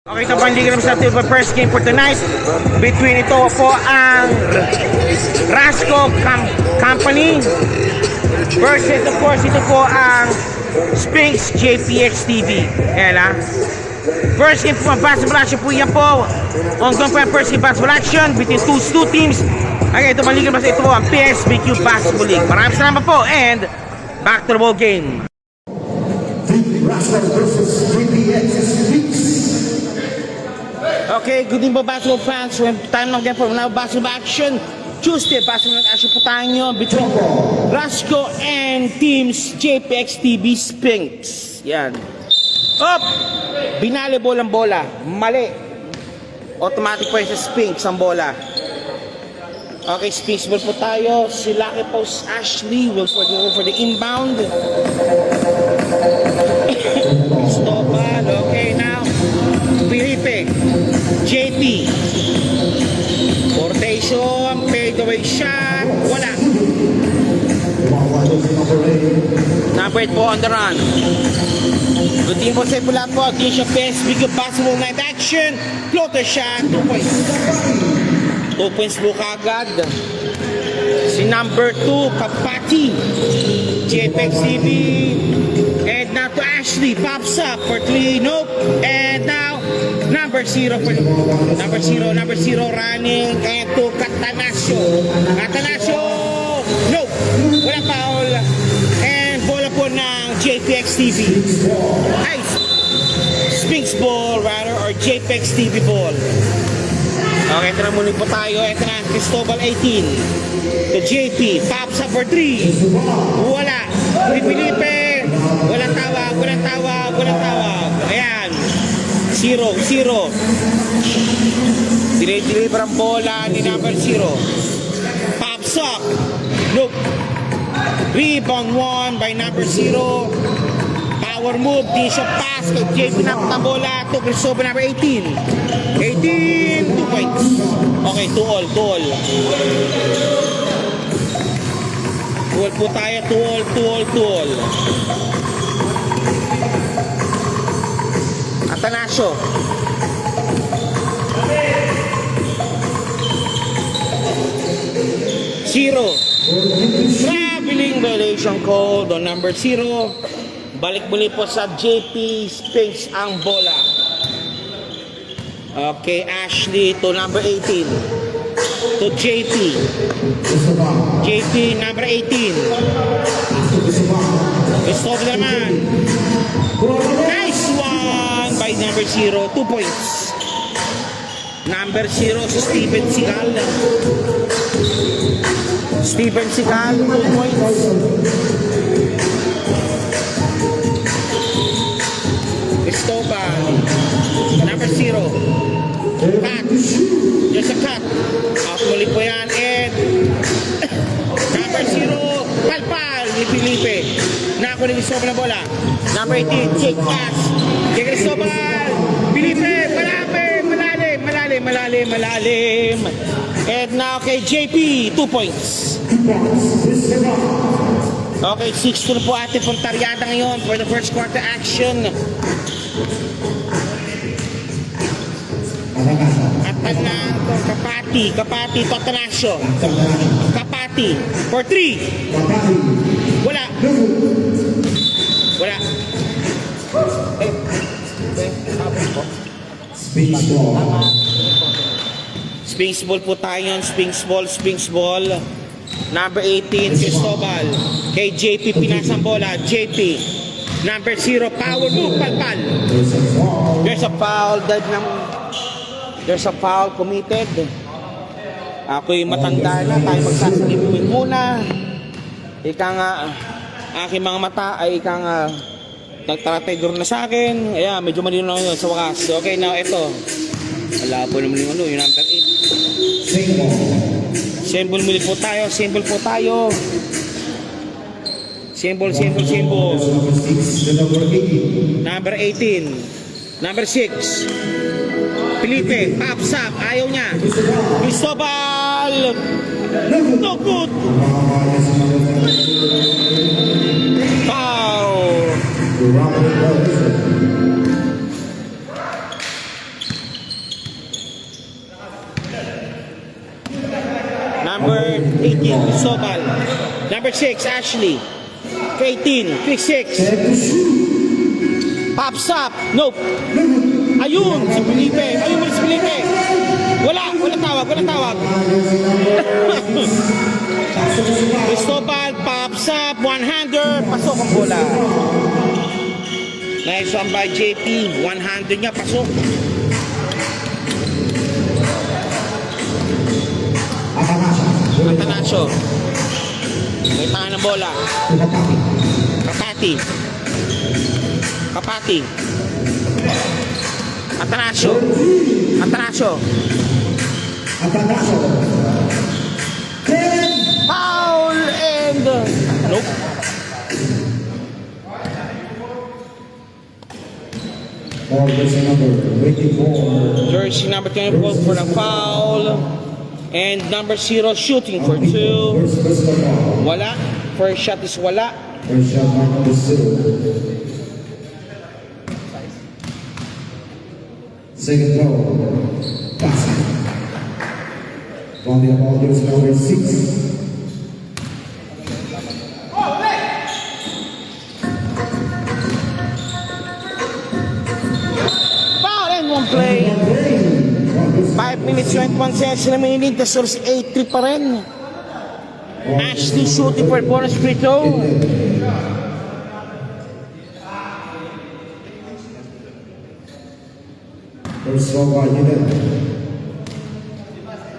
Okay, ito po ang liga sa ating first game for tonight. Between ito po ang Rasco Company versus of course ito po ang Sphinx JPX TV. Ayan ha. First game po ang basketball action po yan po. Ongoing po ang first game basketball action between two teams. Okay, ito po ang liga sa ito po ang PSBQ Basketball League. Maraming salamat po and back to the ball game. Rasco versus JPX Sphinx. Okay, good evening po basketball fans. Time now again for now basketball action. Tuesday, basketball action po tayo between Rasco and teams JPX TV Sphinx. Yan. Up! Binali ang bola. Mali. Automatic po sa Sphinx ang bola. Okay, Sphinx ball po tayo. Si Lucky Post Ashley will for the inbound. Stop ball. Okay, now Felipe, JP, rotation, fade away shot, wala. Number 8 po on the run. Good team po sa pula po, Kisha Pes, big basketball night action, floater shot, 2 points. 2 points po kagad. Si number 2, Kapati, JPX TV, and now to Ashley, pops up for 3, nope, and now number 0 running and to Catanasio, nope, walang foul, and bola po ng JPX TV. Nice Sphinx ball rather or JPX TV ball. Okay, ito na muli po tayo. Ito na, Cristobal 18 to JP, pops up for 3, wala. Felipe, walang tawag. Ayan, 0. Deliver ang bola ni number 0. Pops up, look. Rebound 1 by number 0. Power move, di siya pass kay JP na ang bola to Cristobal number 18. 2 points. Okay, 2 all. 2 all po tayo, 2 all. Atanasio. Zero. Traveling violation called on number 0. Balik muli po sa JP Sphinx ang bola. Okay, Ashley to number 18. To JP. JP number 18. Stop naman. Nice one by number 0. 2 points. Number 0 si Steven Sigal. 2 points. Cristobal number 0. Cut. Just a cut. Out muli po yan. And number 0. Palpal ni Felipe. Nako ni Cristobal na bola. Number 18. Check pass. Kay Cristobal. Felipe. Malalim. And now kay JP. 2 points. Okay, 6-2 po ating puntaryada ngayon for the first quarter action. Kapati, Tatanasio. Kapati, for 3. Wala. Sphinx ball po tayo. Sphinx ball. Number 18, Cristobal. Kay JP, pinasang bola. JP. Number 0, power move, palpal. There's a foul committed. Ako'y matanda na. Tayo magsasalipin muna. Ika nga, aking mga mata ay ika nga nagtaratay na sa akin. Ayan, medyo malino na yun sa wakas. Okay, now ito. Wala po naman yung number 8. Symbol muli po tayo. Symbol. Number 18. Number 6. Felipe, pops up. Ayaw niya. Cristobal. No good. Foul. 18, Cristobal. Number 6, Ashley. 18, quick 6. Check to shoot. Pops up. Nope. Ayun, si Felipe. Ayun mo si Felipe. Wala tawag. Cristobal, pops up, one-hander, pasok ang bola. Nice one by JP, one-hander niya, pasok. Atanasio. May tangan ng bola. Kapati. Atanasio. Foul and nope. Jersey number 24 for the foul. And number 0 shooting for 2. Wala. First shot is wala. First shot by number 0. Second throw. Passing. From the ball goes number 6. Foul and one play. 5 minutes 21 seconds remaining. The source 8-3 pa rin. Ashley shooting for bonus free throw. First throw by Unit.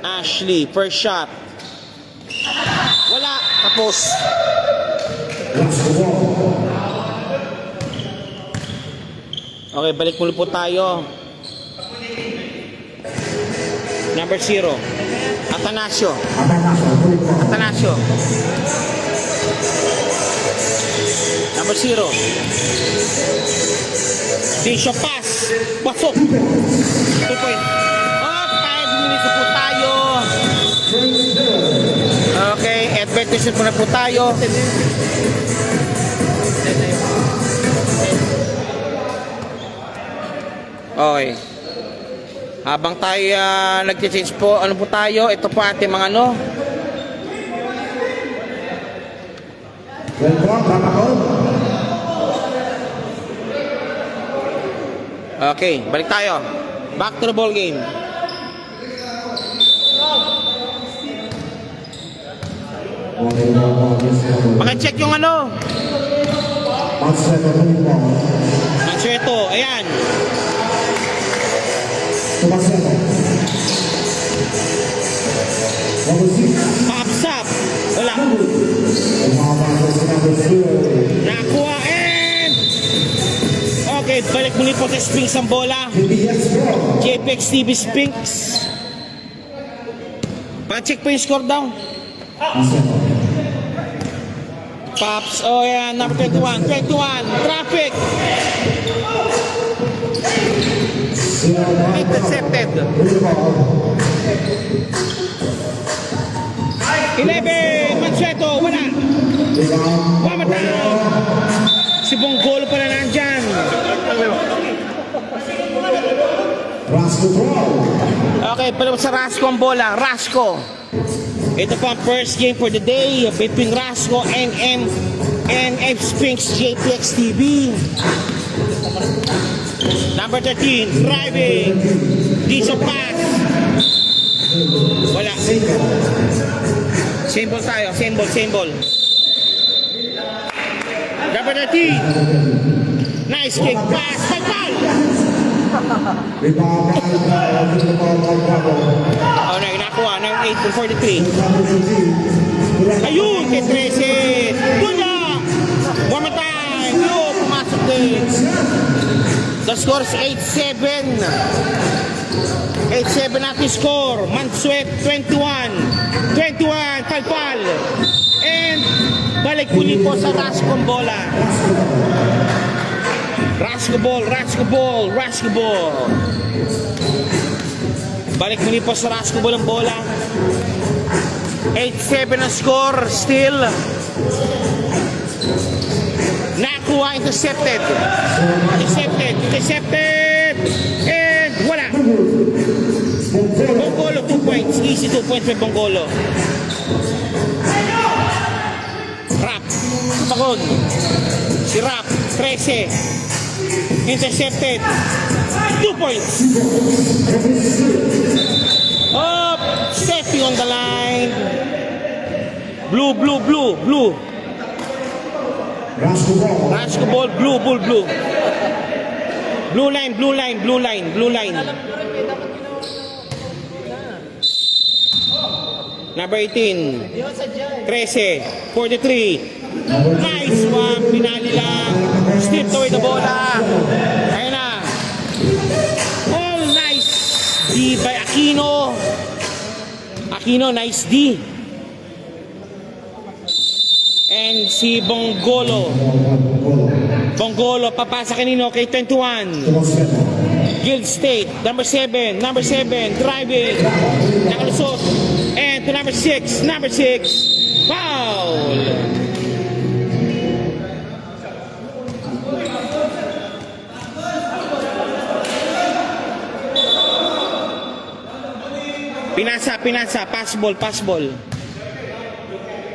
Ashley, first shot. Wala. Tapos. Last the ball. Okay, balik muli po tayo. Number 0. Atanasio. Number 0. Tisha pass. Pasok. 2 point. Oh, 5 minutes na po tayo. Okay, advertisement po na po tayo. Okay. Habang tayo nag-change po, ano po tayo? Ito po ating mga ano. Okay, balik tayo. Back to the ball game. Paki-check yung ano. Mansueto, ayan. Pops up. Wala. Nakuha and okay, balik muli po sa Spinks ang bola. JPX TV Spinks. Pa-check po yung score down. Pops, oh yeah, number 21, traffic. Intercepted. 11, Mansueto, wala. One more time. Si Bonggolo pala nandyan. Okay, pala sa Rasco ang bola. Rasco. Ito pa ang first game for the day between Rasco and F Spinks JPX TV. Number 13, driving. Diesel pass. Wala. Same ball tayo. Same ball. Number 13. Nice kick pass. Pagpal. Oh, nakuha. 8-43. Ayun, kay 13. Tuna. One more time. Ayun, pumasok din. The score is 8-7. 8-7 natin score. Mansuet 21. Talpal. And balik muli po sa Rasco bola. Rasco ball. Balik muli po sa Rasco ball ang bola. 8-7 na score. Still. Nakuha, intercepted. And wala. Bonggolo, 2 points. Easy 2 points by Bonggolo. 13. Intercepted. 2 points. Up. Stepping on the line. Blue. Rasco ball. Rasco ball. Blue. Blue line. Number 18. 13. 43. Nice one. Pinali lang. Stripped away the bola. Ayun na. All nice. D by Aquino. Nice D. And si Bongolo. Papasa kanino kay 21. Guild State. Number 7. Driving. Nakalusot. And to number 6. Foul. Pinasa. Pass ball.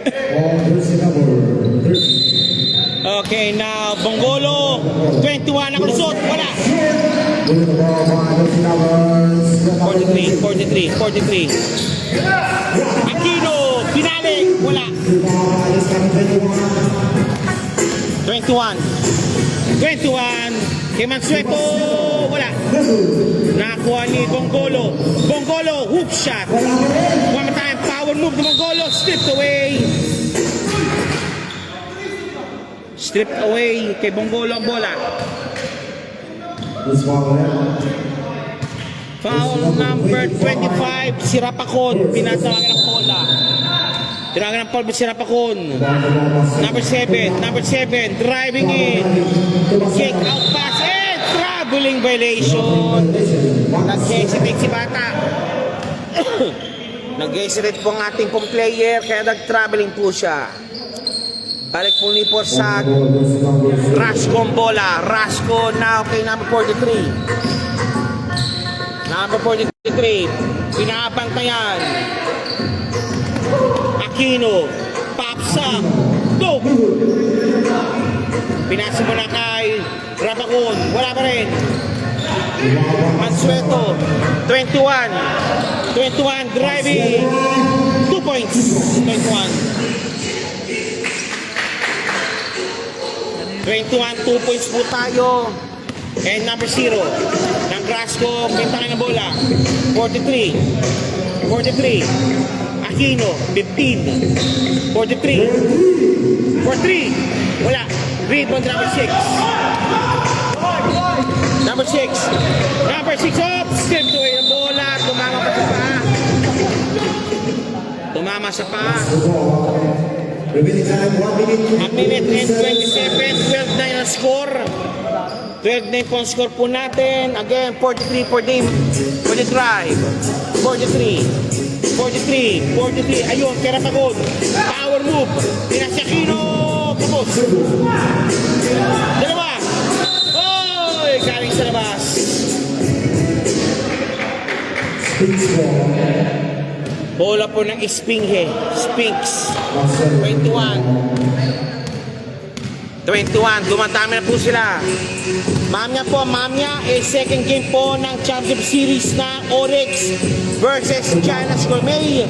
Ball jersey number 13. Okay, now Bongolo. 21. Nakalusot. Wala. Winning the ball by jersey number 43. Aquino. Pinali. Wala. 21. Kay Mansueto. Wala. Nakuha ni Bongolo. Hook shot. One more time. Power move ni Bongolo. Stripped away kay Bongolo ang bola. This ball Foul number 25. Si Rapacon. Pinatawagan ng bola. Tinawagan ng foul si Rapacon. Number 7. Driving in. Kick out pass. And traveling violation. Nag-hesitate si Bata. Nag-hesitate po ang ating pong player. Kaya nag-traveling po siya. Balik po ni po sa Rasco ang bola. Rasco now kay number 43. Number 43. Pinabantayan. Aquino. Pops up. Go! Pinasa mo na kay Rapacon. Wala pa rin. Mansueto. 21 driving. 2 points. 2 points po tayo. And number 0 ng Rasco, pintakan ng bola. 43. Aquino, 15. 43. Wala. Rebound number 6. Number 6 up. Stripped away ng bola. Tumama sa paa. Remaining time 1 minute. 1 minute and 27. 12-9 ang score. 12-9 po ang score po natin. Again, 43 for the drive. 43. Ayun, kaya Rapacon. Power move. Pinasakino. Kapos. Dalawa. Oy, galing sa labas. Bola po ng Spinks. 21. Dumadami na po sila. Mamaya second game po ng Championship Series na Oryx versus Giannis Gourmet.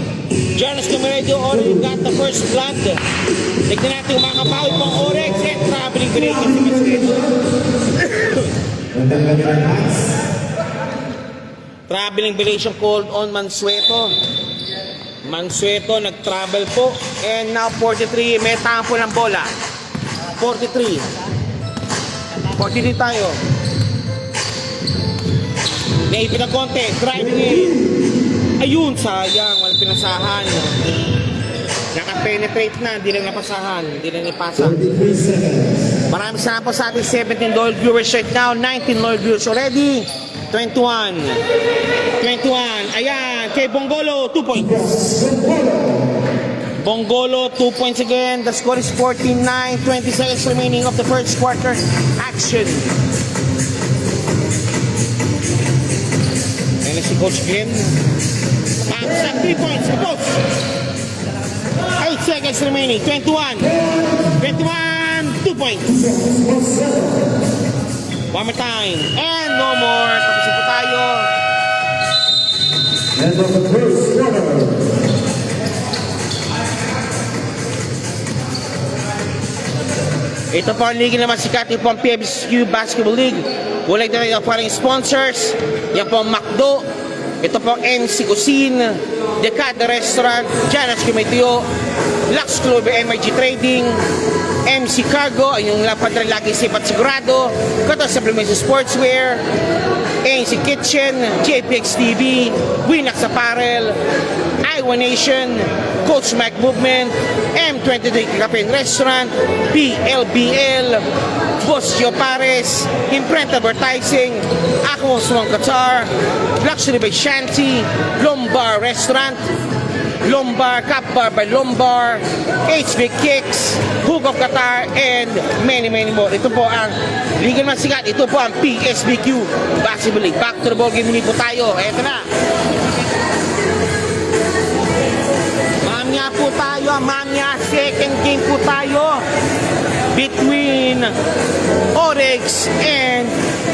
Giannis Gourmet already got the first blood. Tignan natin kung makakapawi po ang Oryx and traveling violation si Mansueto. Traveling violation called on Mansueto. Mansueto nag-travel po. And now 43, may tampo ng bola. 43 tayo. Naipin ng konti. Driving in. Ayun, sayang. Walang pinasahan. Naka-penetrate na. Hindi lang napasahan. Hindi lang ipasa. Maraming salamat po sa ating 17 loyal viewers right now. 19 loyal viewers already. 21. Ayan. Kay Bongolo, 2 points. Bongolo, 2 points again. The score is 14-9. 20 seconds remaining of the first quarter action. And si Coach Glenn. Pops up 3 points. Coach. 8 seconds remaining. 21. 2 points. One more time. And no more. Tapos po tayo. End of the first quarter. Ito po ang liga naman sikat. Ito po ang PMSQ Basketball League. Walay tayo ang following sponsors. Yan po ang McDo. Ito po ang NC Cuisine, Decada Restaurant, Janus Kumaitio, Lux Club, MIG Trading, MC Cargo, ang yung lapadre lagi safe at sigurado, Kato Supplements Sportswear, ANC Kitchen, JPX TV, Winax Apparel, Iowa Nation, Coach Mike Movement, M23 Cafe and Restaurant, PLBL, Boss Joe Pares, Imprint Advertising, Ako Swang Qatar, Luxury by Shanty, Lombard Restaurant, Lombard, Cap Bar by Lombard, HB Kicks, Hook of Qatar, and many more. Ito po ang liga naman sikat. Ito po ang PSBQ Basketball League. Back to the ball game muli po tayo. Ito na. Mamya po tayo. Mamya, second game po tayo between Oryx and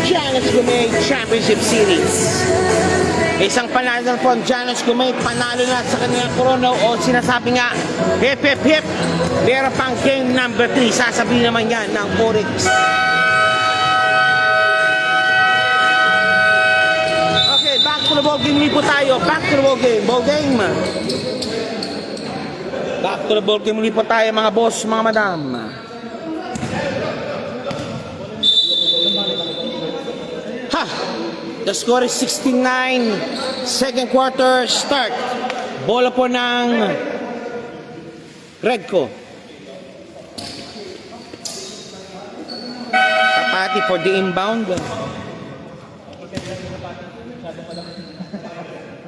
Janus Gumay Championship Series. Isang panalo po ang Janus Gumay, panalo na sa kanilang corona o sinasabi nga, hip hip hip, meron pang game number 3, sasabihin naman yan ng Oryx. Okay, back to the ball game muli po tayo, back to the ball game, back to the ball game muli po tayo mga boss, mga madam. Ha! The score is 69. Second quarter start. Bola po ng Redco. Kapati for the inbound.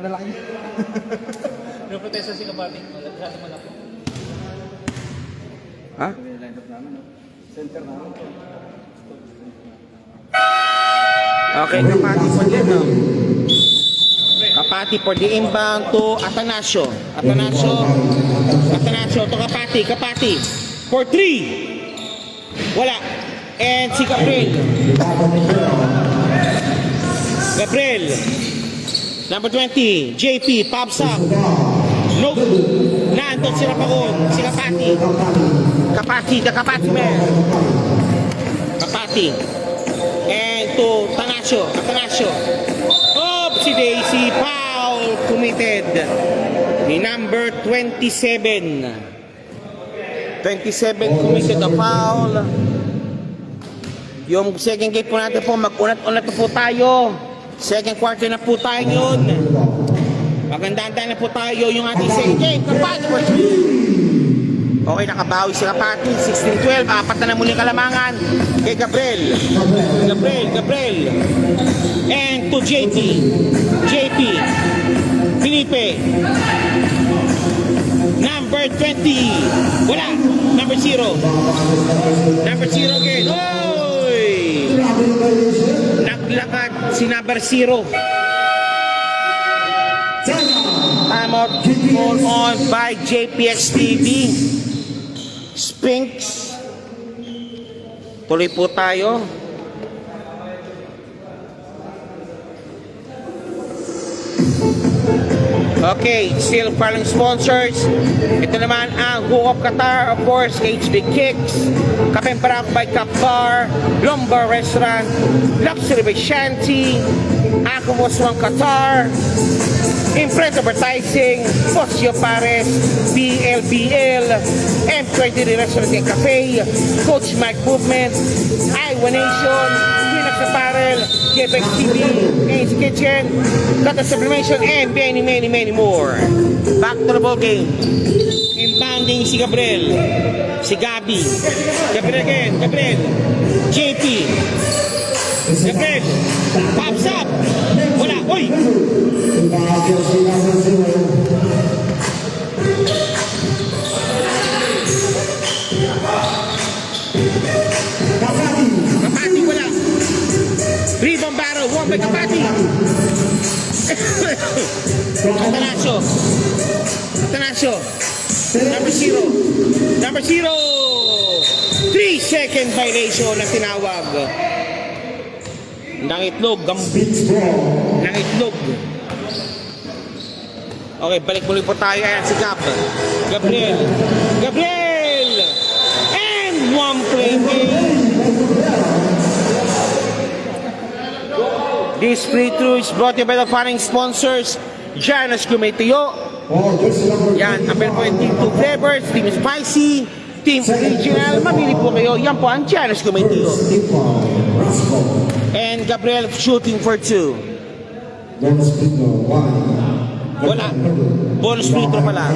Malaki. Naprotesta si Kapati. Masyado malaki. Ha? Line up namin, no? Center namin. Okay, Kapati for the inbound. Kapati for the inbound to Atanasio. Atanasio to Kapati. For 3. Wala. And si Gabriel. Number 20. JP, pops up. No. Nandun si Rapagon. Si Kapati. The Kapati man. Kapati. And to Atanasio. Oh, si Daisy. Foul committed. The number 27. 27 committed the foul. Yung second game po natin po, mag-unat-unat na po tayo. Second quarter na po tayo yun. Magandaan na po tayo yung ating second game. Kapati for 3. Okay, nakabawi si Kapati. 16-12. Apat na muling kalamangan kay Gabriel. And to JP. Felipe. Number 20. Wala. Number 0 again. Oy! Naglakad si number 0. Timeout called on by JPX TV. Spinks. Tuloy po tayo. Okay, still following sponsors. Ito naman ang Hook of Qatar, of course, HB Kicks, Kapembarak by Kapar, Lombard Restaurant, Luxury by Shanty, Ako Swang Qatar, Imprint Advertising, Bossio Pares, PLBL, M23 Restaurant and Cafe, Coach Mike Movement, Iowa Nation, Winax Apparel, JPX TV, ANC Kitchen, Kato Supplementation, and many more. Back to the ball game. Inbounding si Gabriel, si Gabi, Gabriel, JP, Gabriel, pops up, wala, oy! Kapati wala. Rebound battle, won by Kapati. Atanasio. Number 0. 3 3-second violation na tinawag ng itlog. Speed ball. Ng itlog. Okay, balik muli po tayo. Ayan si Gab. Gabriel. Gabriel! And one play game. This free throw is brought to you by the following sponsors. Janus Gumeteo. Oh, jersey number Yan, available po yung Team 2 flavors, Team Spicy, Team Original. Mamili po kayo. Yan po ang Janus Gumeteo. Speed ball. Rasco. And Gabriel shooting for 2. Bonus speed ball. 1. Wala. Bonus free throw pala.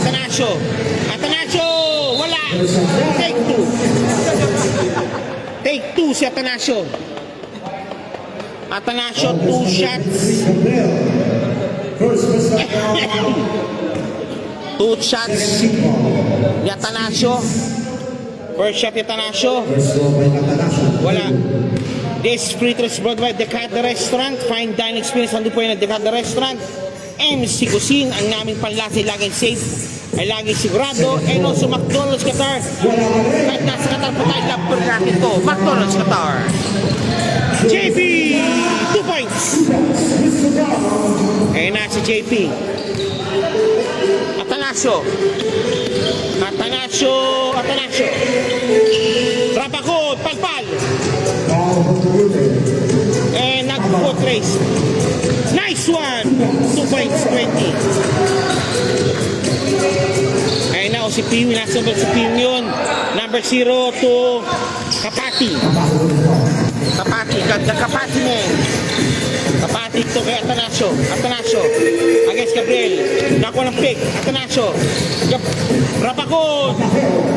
Atanasio. Atanasio! Wala! Take 2. Take 2 si Atanasio. Atanasio, 2 shots. Gabriel. First, first, 2 shots. speed ball. Ni Atanasio. First shot ni Atanasio. First ball by Natanasio. Wala. This free throw is brought by Decada Restaurant. Fine dining experience. Nandun po yun ang Decada Restaurant. MC Cuisine. Ang naming panlasa ay laging safe. Ay laging sigurado. And also McDonald's Qatar. Kahit nasa Qatar po tayo, love po rin natin to. McDonald's Qatar. JP! 2 points. Ayun na si JP. Atanasio. Atanasio. Atanasio. Trapakod. Palpal. And nag-foot race. Nice one! 2 points, 20. Ayun na, si Piwi. Nasa ba si Piwi yun? Number 0 to Kapati. Kapati. Kapati men. Kapati to kay Atanasio. Atanasio. Against Gabriel. Nakuha ng pick. Atanasio. Rapakon.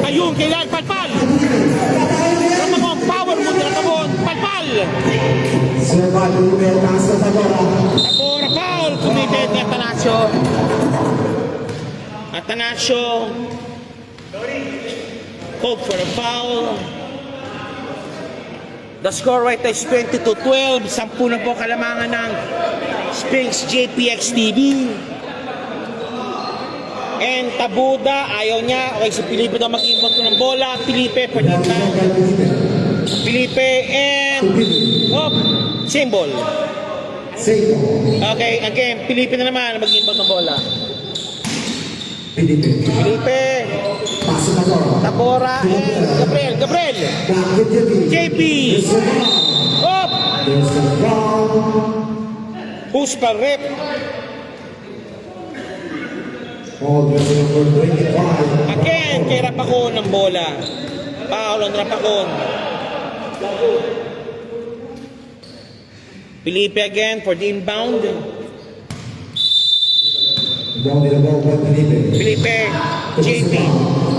Ayun, kailan. Palpal. Rapakon. Power mo. Rapakon. Palpal. Tabora foul. Committed ni Atanasio. Atanasio. Hope for a foul. The score right now is 20-12. 10 na po kalamangan ng Sphinx JPX TV. And Tabuda, ayaw niya. Okay, si Felipe daw mag-input ko ng bola. Felipe, pagkita. Felipe and... Oh, same ball. Okay, again, Felipe na naman mag-input ng bola. Felipe. Tabora and Gabriel. Gabriel. JP. Oh! Who's pa rep? Again, kay Rapakon ng bola. Foul on Rapakon. Felipe again for the inbound. Felipe. JP.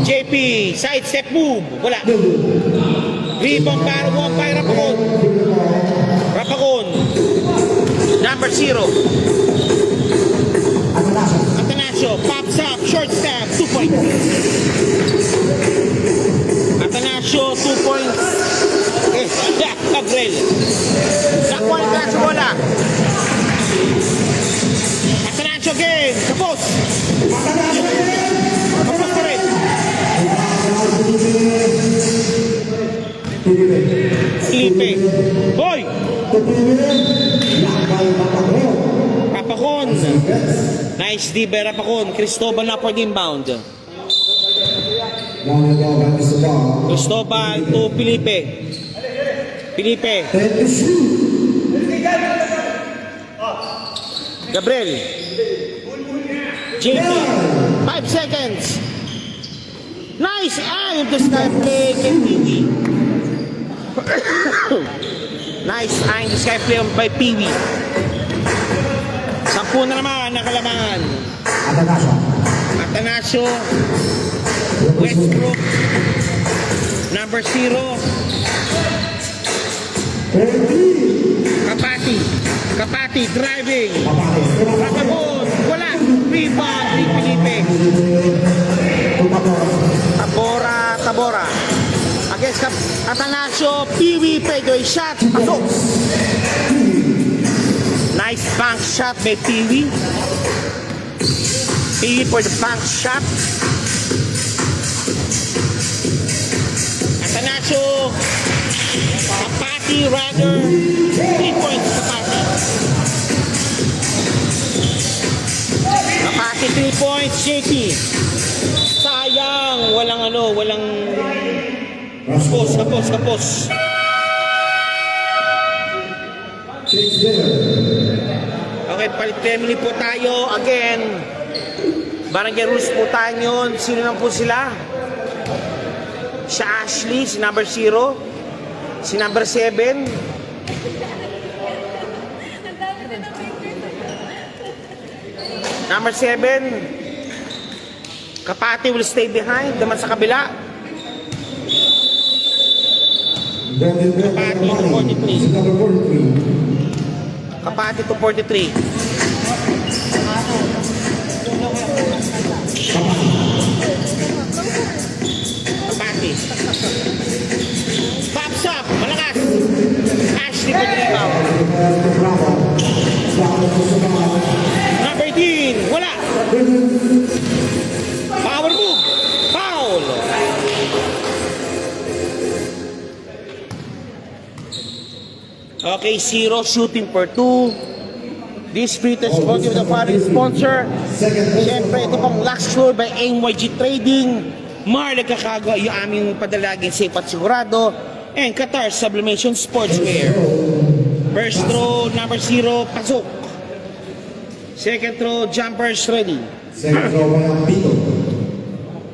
JP. Side step move. Wala. Rebound para walk by Rapakon. Rapakon. Number 0. Atanasio. Pops up. Short step. 2 points. Atanasio. 2 points. Gabriel. Nakuha ni Atanasio bola. Atanasio again. Kapos. Kapos pa rin. Felipe. Boy! Rapakon. Nice D by Rapakon. Cristobal na for the inbound. Cristobal to Felipe. Felipe. Gabriel. JP. 5 seconds. Nice eye of the sky play kay Piwi. Nice eye of the sky play by Piwi. 10 na naman ang kalamangan. Atanasio. Westbrook. Number 0. Kapati. Kapati driving. Rapakon. Wala. Rebound ni Felipe. Tabora. Tabora. Against Atanasio. Piwi Pedro. Shot. Pasok. Nice bank shot by Piwi. Piwi for the bank shot. Nacho. Kapati rather. 3 points Kapati. Kapati 3 points, JT. Sayang, walang kapos. Okay, palit family po tayo. Again, Barangay Rules po tayo yun. Sino lang po sila? Si Ashley, si number 0. Si number 7. Number 7. Kapati will stay behind. Naman sa kabila. Kapati to 43. Kapati to 43. Kapati. Pops up. Malakas. Ashley with rebound. Number 18. Wala. Power move. Foul. Okay, 0 shooting for 2. This free test brought you with the following sponsor. Siyempre, ito pong Luxury by MYG Trading. Marla Kakagwa, yung aming padalagin safe at sigurado. And Qatar Sublimation Sportswear. First throw, number 0, pasok. Second throw, jumpers ready.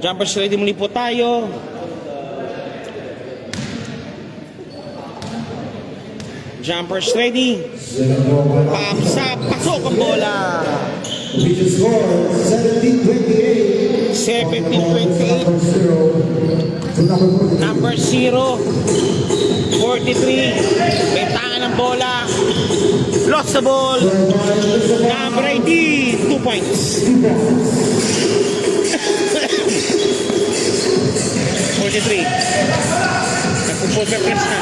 Jumpers ready muli po tayo. Jumpers ready. Pops up. Pasok ang bola. 17-28. Number 0. 43. Bentangan ng bola. Lost the ball. Number 18. 2 points. 43. Nagpumpul ka press na.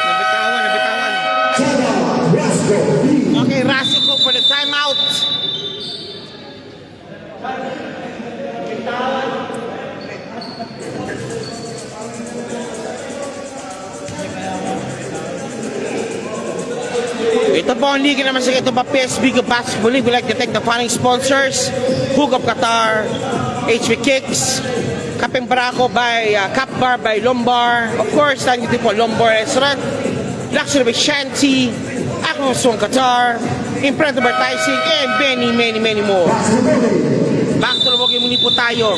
Nabitawan. Okay, Rasico for the timeout. Ito po ang liga naman sa ito pa PSB Basketball League. We'd like to thank the following sponsors: Hook of Qatar, HV Kicks, Kapeng Barako by Cap Bar by Lombard. Of course, thank you po Lombard Restaurant, Luxury by Shanty, Aquasong Qatar, Imprint Advertising, and many more. Back to the muli po tayo.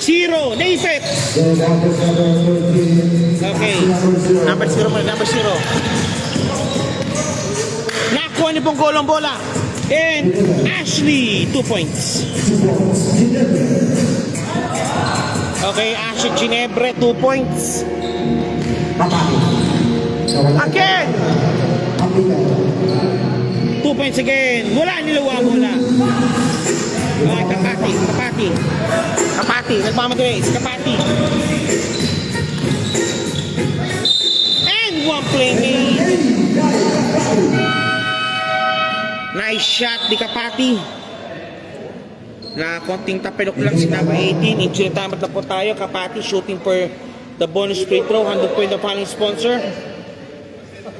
Zero, naipit. Okay, number 0 muna, number 0. Nakuha ni Bonggolo ang bola. And Ashley, 2 points. Okay, Ashley Ginebre, 2 points. Again. 2 points again. Wala nilawa ang bola. Okay, Kapati, nagmamagalis, Kapati. And one play made. Nice shot ni Kapati. Na konting tapilok lang si number 18. Injury time na po tayo. Kapati shooting for the bonus free throw. Handog po yung following sponsor.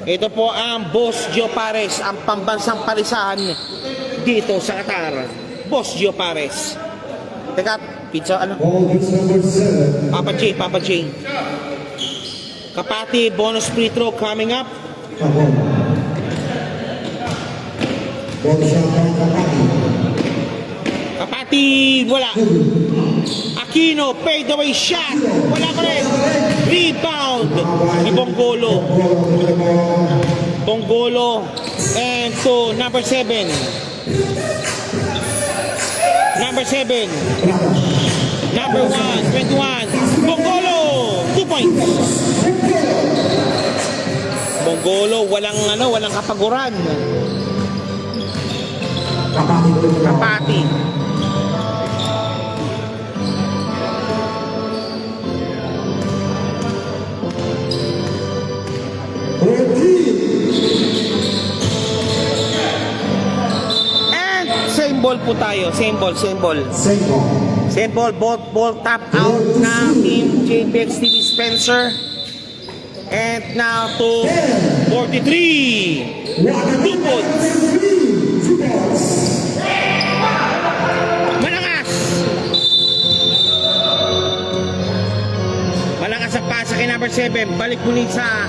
Ito po ang Boss Gio Pares, ang pambansang palisahan dito sa Qatar. Boss Gio Pares. Teka, pizza ano? Papa J. Kapati, bonus free throw coming up. Kapati, wala. Aquino, fade away shot. Wala pa rin. Rebound ni Bonggolo. And to number 7. Number 7. Number 1, 21. Bonggolo, 2 points. Bonggolo, walang kapaguran. Kapati. Same ball po tayo. Same ball. Same ball. Same ball. Ball tap out ng Team JPX TV Spencer. And now to 43. 2 points. Malakas ang pasa kay number 7. Balik muli sa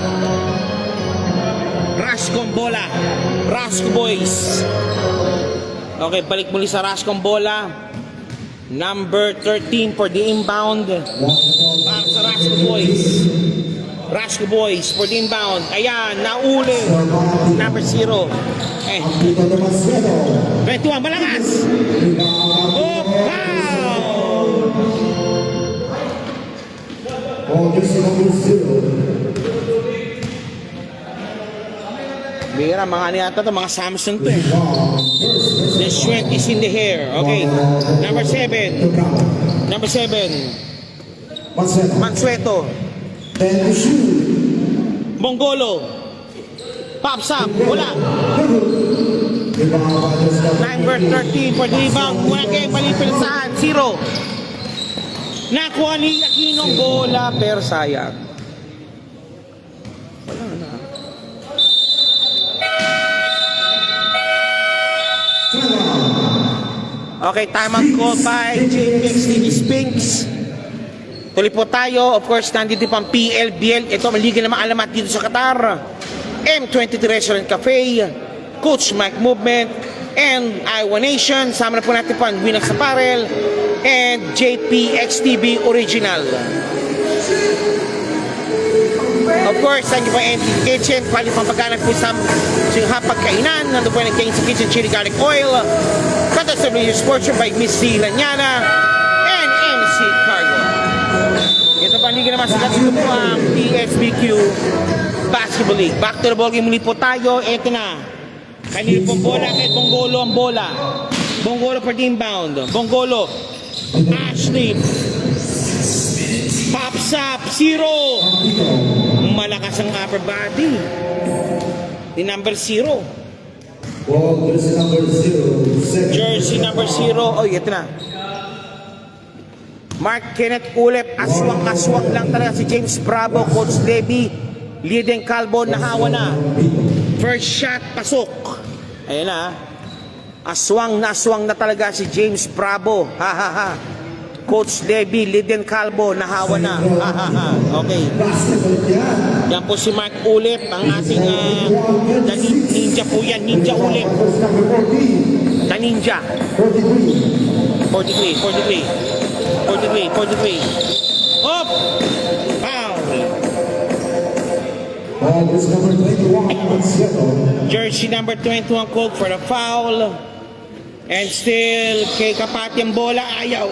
Rascom bola. Rasco boys. Okay, balik muli sa Rascom bola. Number 13 for the inbound. Para sa Rasco boys. Rasco boys for the inbound. Ayan, nauli. Number 0. 21, malakas. Oh, foul! Bira, mga ano yata ito, mga Samsung to eh. The strength is in the hair. Okay, number 7. Number 7. Mansueto. Bongolo. Pops up. Wala. Number 13 for the rebound. Wala kayo malipilisahan. 0. Nakuha ni Aquino bola pero sayang. Wala na. Okay, time out call by JPX TV Spinks. Tuloy po tayo. Of course, nandito pang PLBL. Ito, maligan naman alamat dito sa Qatar. M23 Restaurant Cafe, Coach Mike Movement, and Iowa Nation. Sama na po natin po ang Winx Apparel and JPX TV Original. Of course, thank you po NT Kitchen. Quality pang pagkanan po sa hapagkainan. Nandun po yung King's Kitchen Chili Garlic Oil. Katasabili yung sports by Miss C. Lanyana and MC Cargo. Ito pa, hindi ka naman sikat. Ito po ang TSBQ Basketball League. Back to the ball game muli po tayo. Ito na. Kanina pong bola kay Bongolo ang bola. Bongolo for the inbound. Bongolo. Ashley. Pops up. 0. Malakas ang upper body. The number 0. Jersey number 0. Oh, ito na. Mark Kenneth Ulep. Aswang-aswang lang talaga si James Bravo. Coach Levy. Liden Calvo. Nahawa na. First shot. Pasok. Ayan na. Aswang na talaga si James Bravo. Ha ha ha. Coach Levy, Liden Calvo, nahawa na. Ha ha ha. Okay. Yan po si Mark Ulep, ang ating ninja po yan. Ninja Ulep. Na ninja. 43. Up! Foul! Jersey number 21 called for the foul. And still, kay Kapati ang bola, ayaw.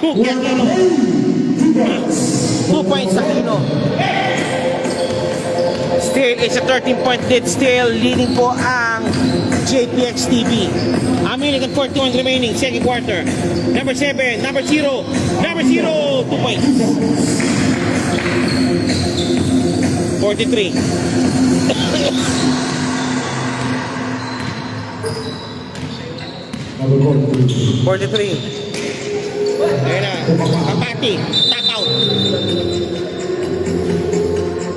2 points sa Aquino. Still, it's a 13-point lead. Still, leading po ang JPX TV. A minute and 41 remaining, second quarter. Number 7, number 0. 2 points. 43. 43. Ayan na. Kapati. Tap out.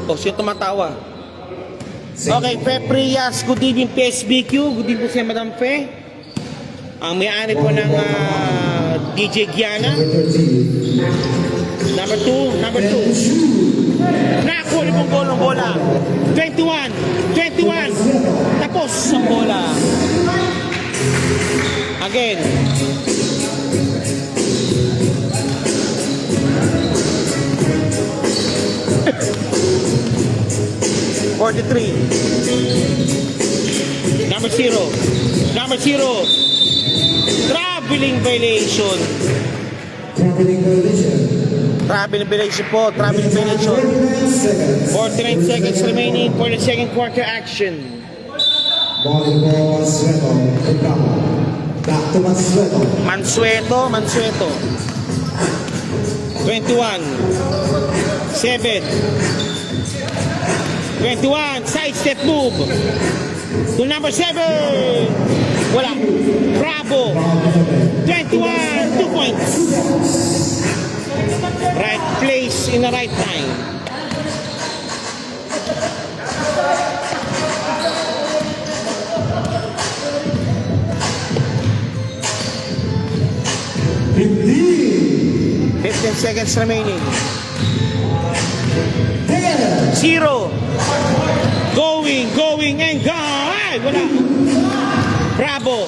O, siya tumatawa. Okay, Fe Prias. Good evening, PSBQ. Good evening po siya, Madam Fe. Ang may-ari po ng DJ Giana. Number 2. Nakuha ni pong golong bola. 21. Tapos ang bola. Again. Number 0. Traveling violation po. 49 seconds remaining for the second quarter action. Mansueto. 21. 7. 21. Side step move. To number 7. Wala. Bravo. 21, 2 points. Right place in the right time. Indeed. 15 seconds remaining. 10. 0. Going, and go. Ay, wala. Bravo.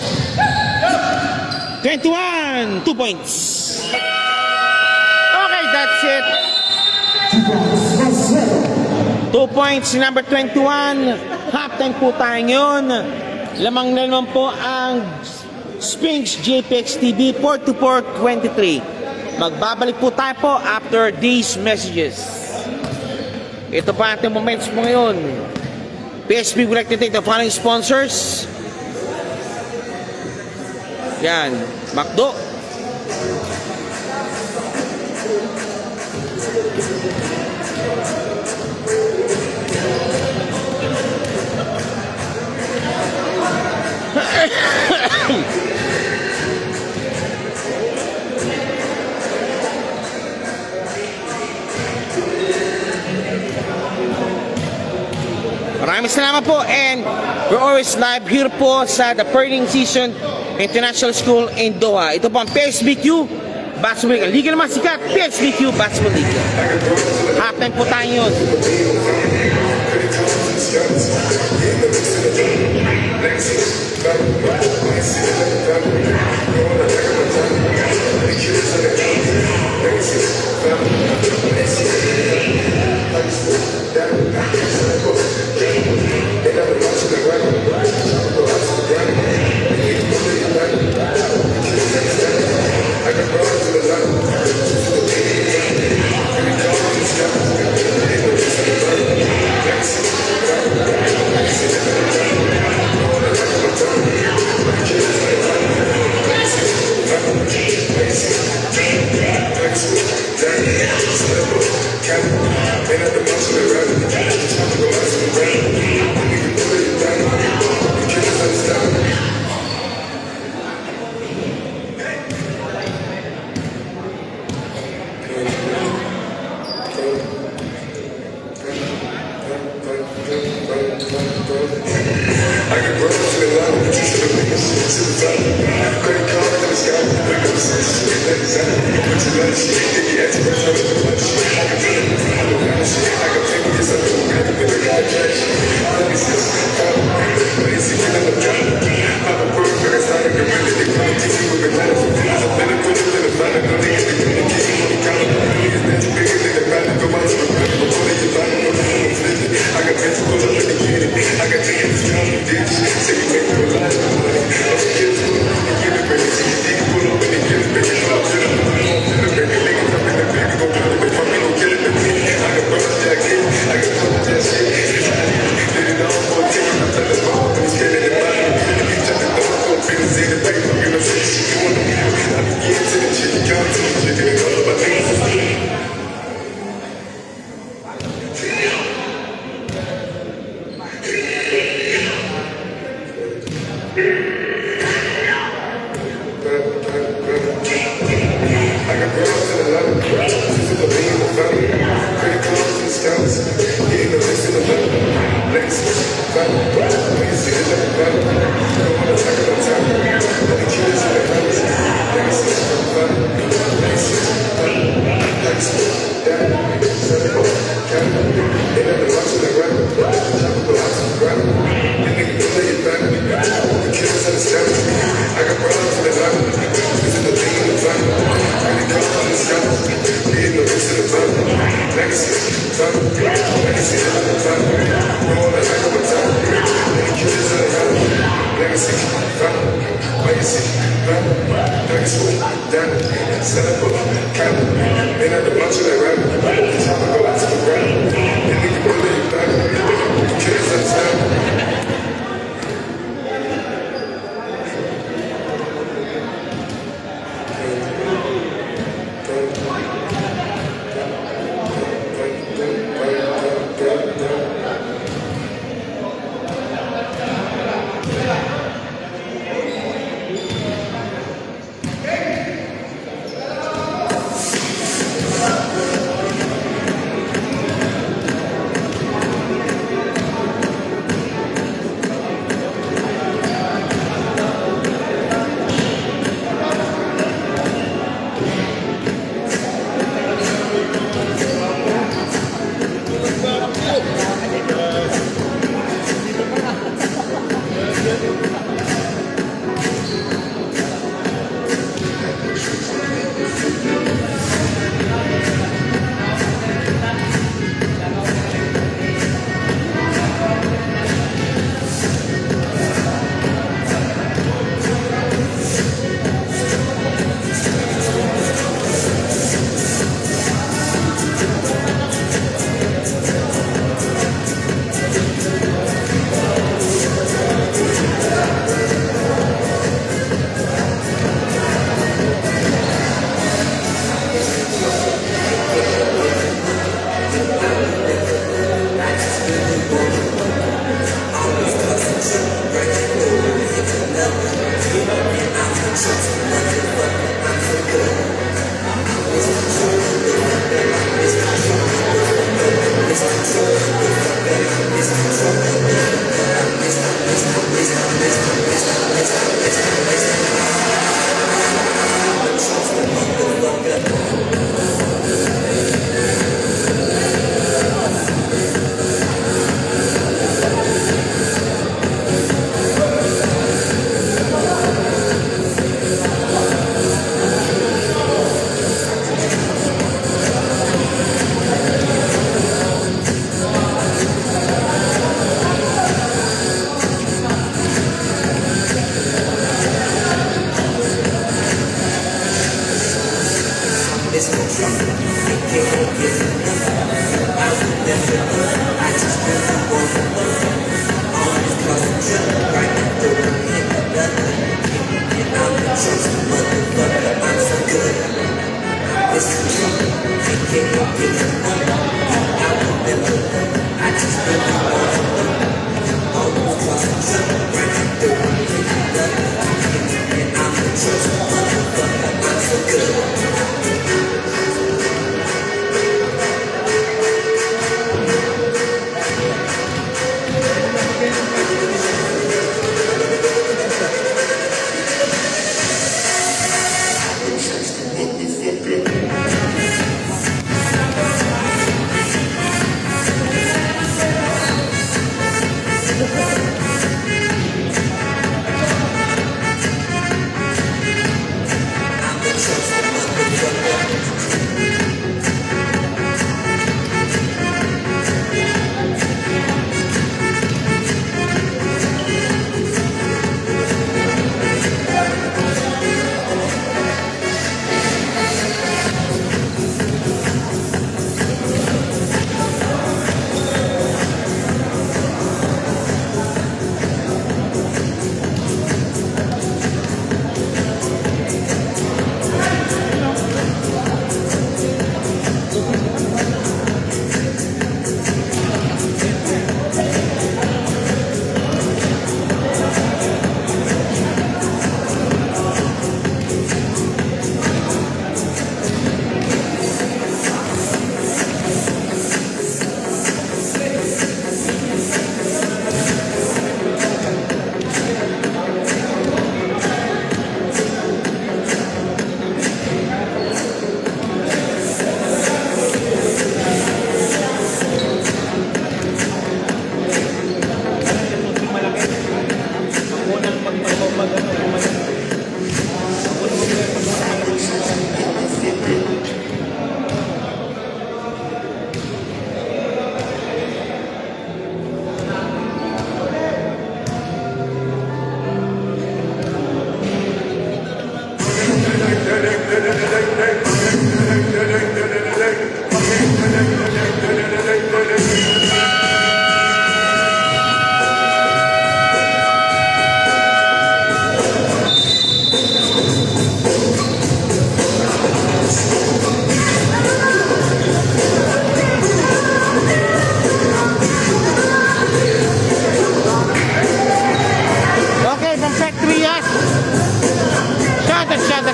21, 2 points. Okay, that's it. 2 points, number 21. Halftime po tayo ngayon. Lamang na naman po ang Sphinx JPX TV 42423. Magbabalik po tayo po after these messages. Ito pa ating moments mo ngayon. PSP would like to thank the following sponsors. Yan, McDo. Maraming salamat po, and we're always live here po sa The Perling Season International School in Doha. Ito po ang PSBQ Basketball League. Liga naman sikat, PSBQ Basketball League. Halftime po tayo yun.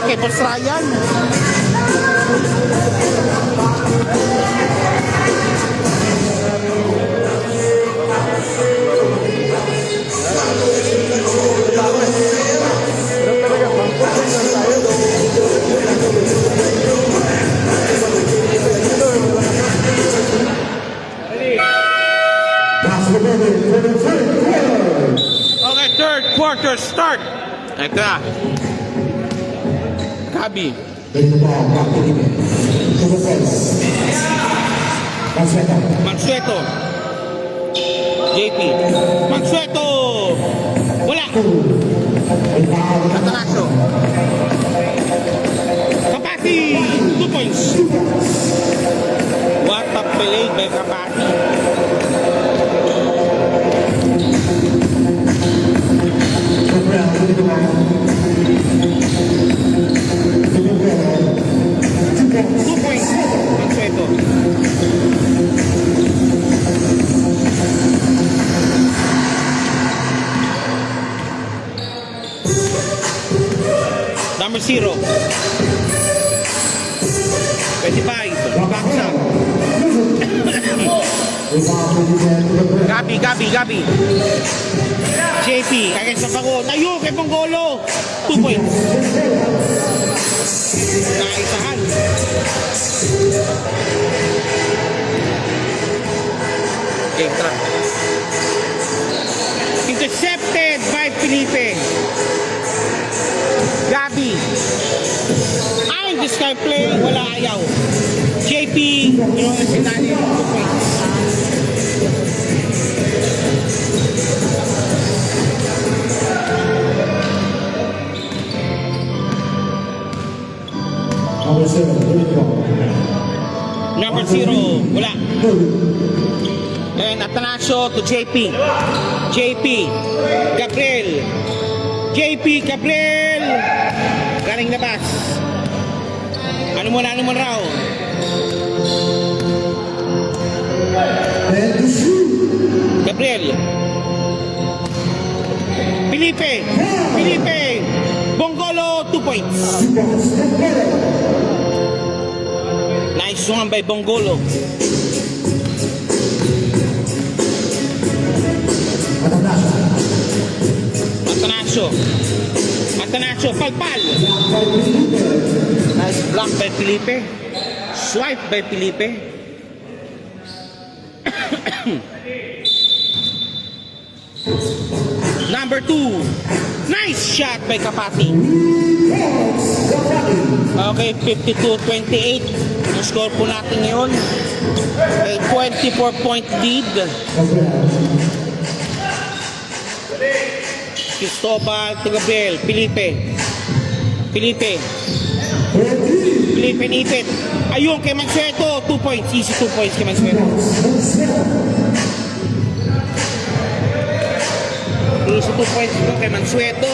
kay Boss Ryan. Okay, third quarter start. Ito na. Kabi. Mansueto. JP. Mansueto. Wala. Atanaso. Kapati. 2 points. What a play by Kapati. Number 0. 25. Baksa. Gabi. JP, against sa Bagon. Ayun, kay Bonggolo. 2 points. Naisahan. Game trap. Intercepted by Felipe. Gabi. Ang discard play, wala ayaw. JP, yung sinali, 2 points. Number 0, wala. And Atanasio to JP. Gabriel. Galing labas. Ano mo raw? Gabriel. Felipe. Bonggolo, 2 points. Nice one by Bonggolo. Atanasio, palpal. Nice block by Felipe. Swipe by Felipe. Number 2. Nice shot by Kapati. Okay, 52-28. Yung score po natin ngayon. A 24-point lead. Cristobal to Gabriel. Felipe nipit. Ayun kay Mansueto. 2 points. Easy 2 points kay Mansueto. Easy 2 points po kay Mansueto.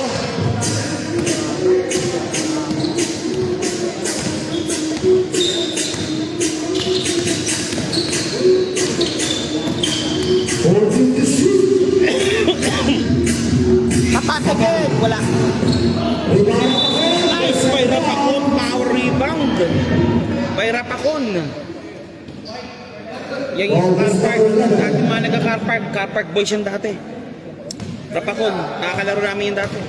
Kapat again. Wala. Nice by Rapacon. Power rebound by Rapacon. Yung isang car park. Dati mga nagka-car park boys yung dati. Rapacon. Nakakalaro namin yung dati.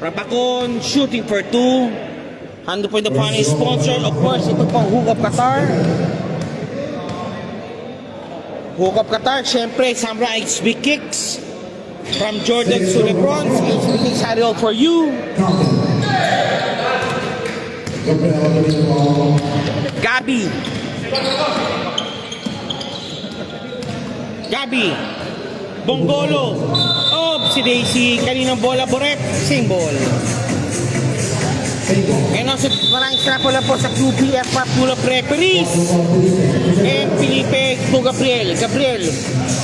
Rapacon shooting for 2. Hando po yung funny sponsor. Of course, ito pong Hook Up Qatar. Siyempre, Samurai HB Kicks. From Jordan to LeBron, HB Kicks had it all for you. Gabi. Bonggolo. Si Daisy. Kaninang bola, Boret. Same ball. And also, maraming snap wala po sa QPF Pop Pool of Referees. And Felipe to Gabriel.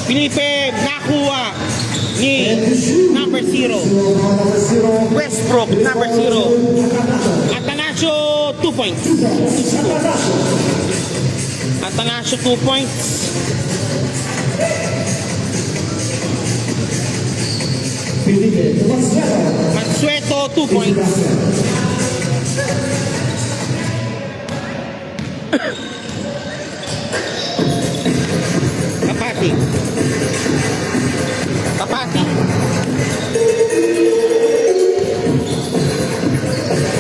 Felipe nakuha ni number 0. Westbrook, number 0. Atanasio, 2 points. Atanasio, 2 points. Mansueto, 2 points. Kapati.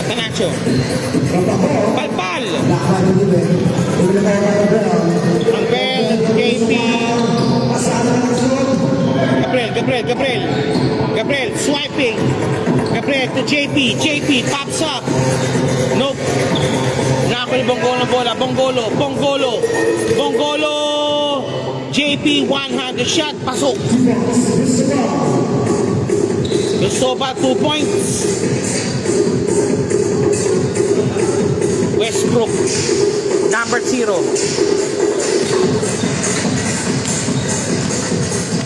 Atanasio. Palpal. Angel, JP. Gabriel, swiping. Gabriel to JP pops up. Nope. Nakakuli Bonggolo bola. Bonggolo. JP, 100 shot. Pasok. Cristobal, 2 points. Westbrook, number 0.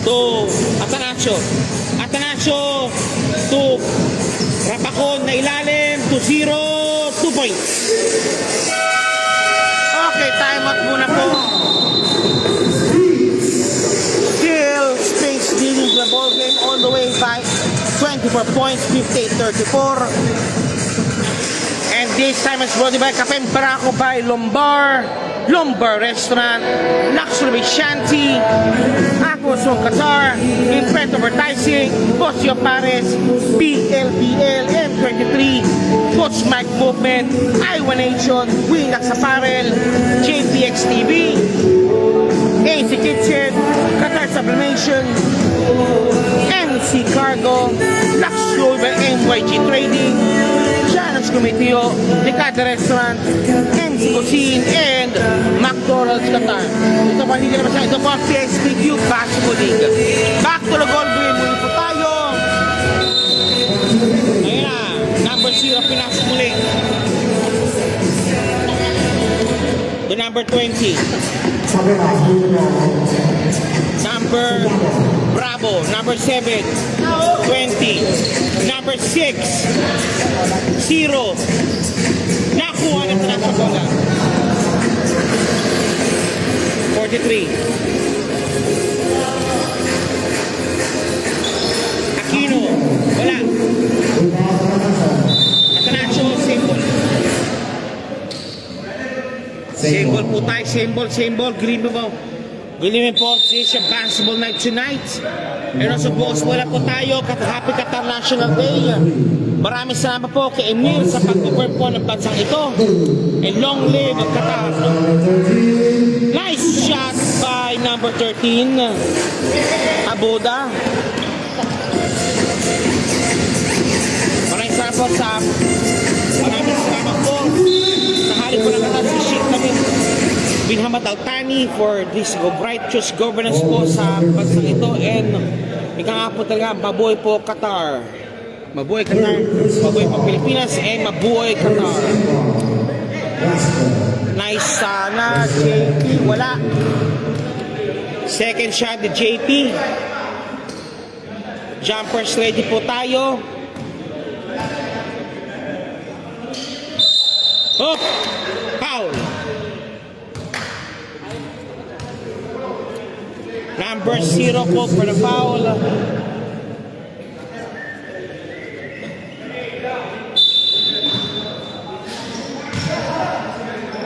To Atanasio to Rapacon na ilalim to 0, 2 points. Okay, time out muna po. Still Sphinx leading the ball game all the way by 24 points, 58-34. And this time is brought by Capen Barako by Lombard. Lumbar Restaurant, Luxury Shanty, Aquasol Qatar, Imprint Advertising, Bosio Pares, PLBL, M23, Coach Mike Movement, Iowa Nation, Windax Apparel, JPX TV, AC Kitchen, Qatar Sublimation, MC Cargo, Luxury by MYG Trading, Challenge Cometeo, Decada Restaurant, MC Cuisine, and McDonald's Qatar. Ito pa hindi naman sa ito po, PSPQ Basketball League. Back to the goal, muli po tayo. Ayan na, number 0, pinasok muli. The number 20. Number Bravo, number 7, 20, number 6, 0. Nakuha na ito sa bola. 43. Aquino, wala. Atanasio, symbol. Symbol po tayo, symbol, green mo. Gilimin po siya basketball night tonight. And also po, wala po tayo, Happy Qatar National Day. Maraming salamat po kay Emil sa pag-cover po ng bansang ito. And long live Qatar. Nice shot by number 13, Aboda. Maraming salamat po sa halip po ng Qatar si Sheikh kami. Bin Hamad Al-Thani for this righteous governance po sa bansa ito, and ika nga po talaga, mabuhay po Qatar. Mabuhay Qatar, mabuhay po Pilipinas, and mabuhay Qatar. Nice sana, JP, wala. Second shot ni JP. Jumpers ready po tayo. Oh, foul. Number 0 po for the foul.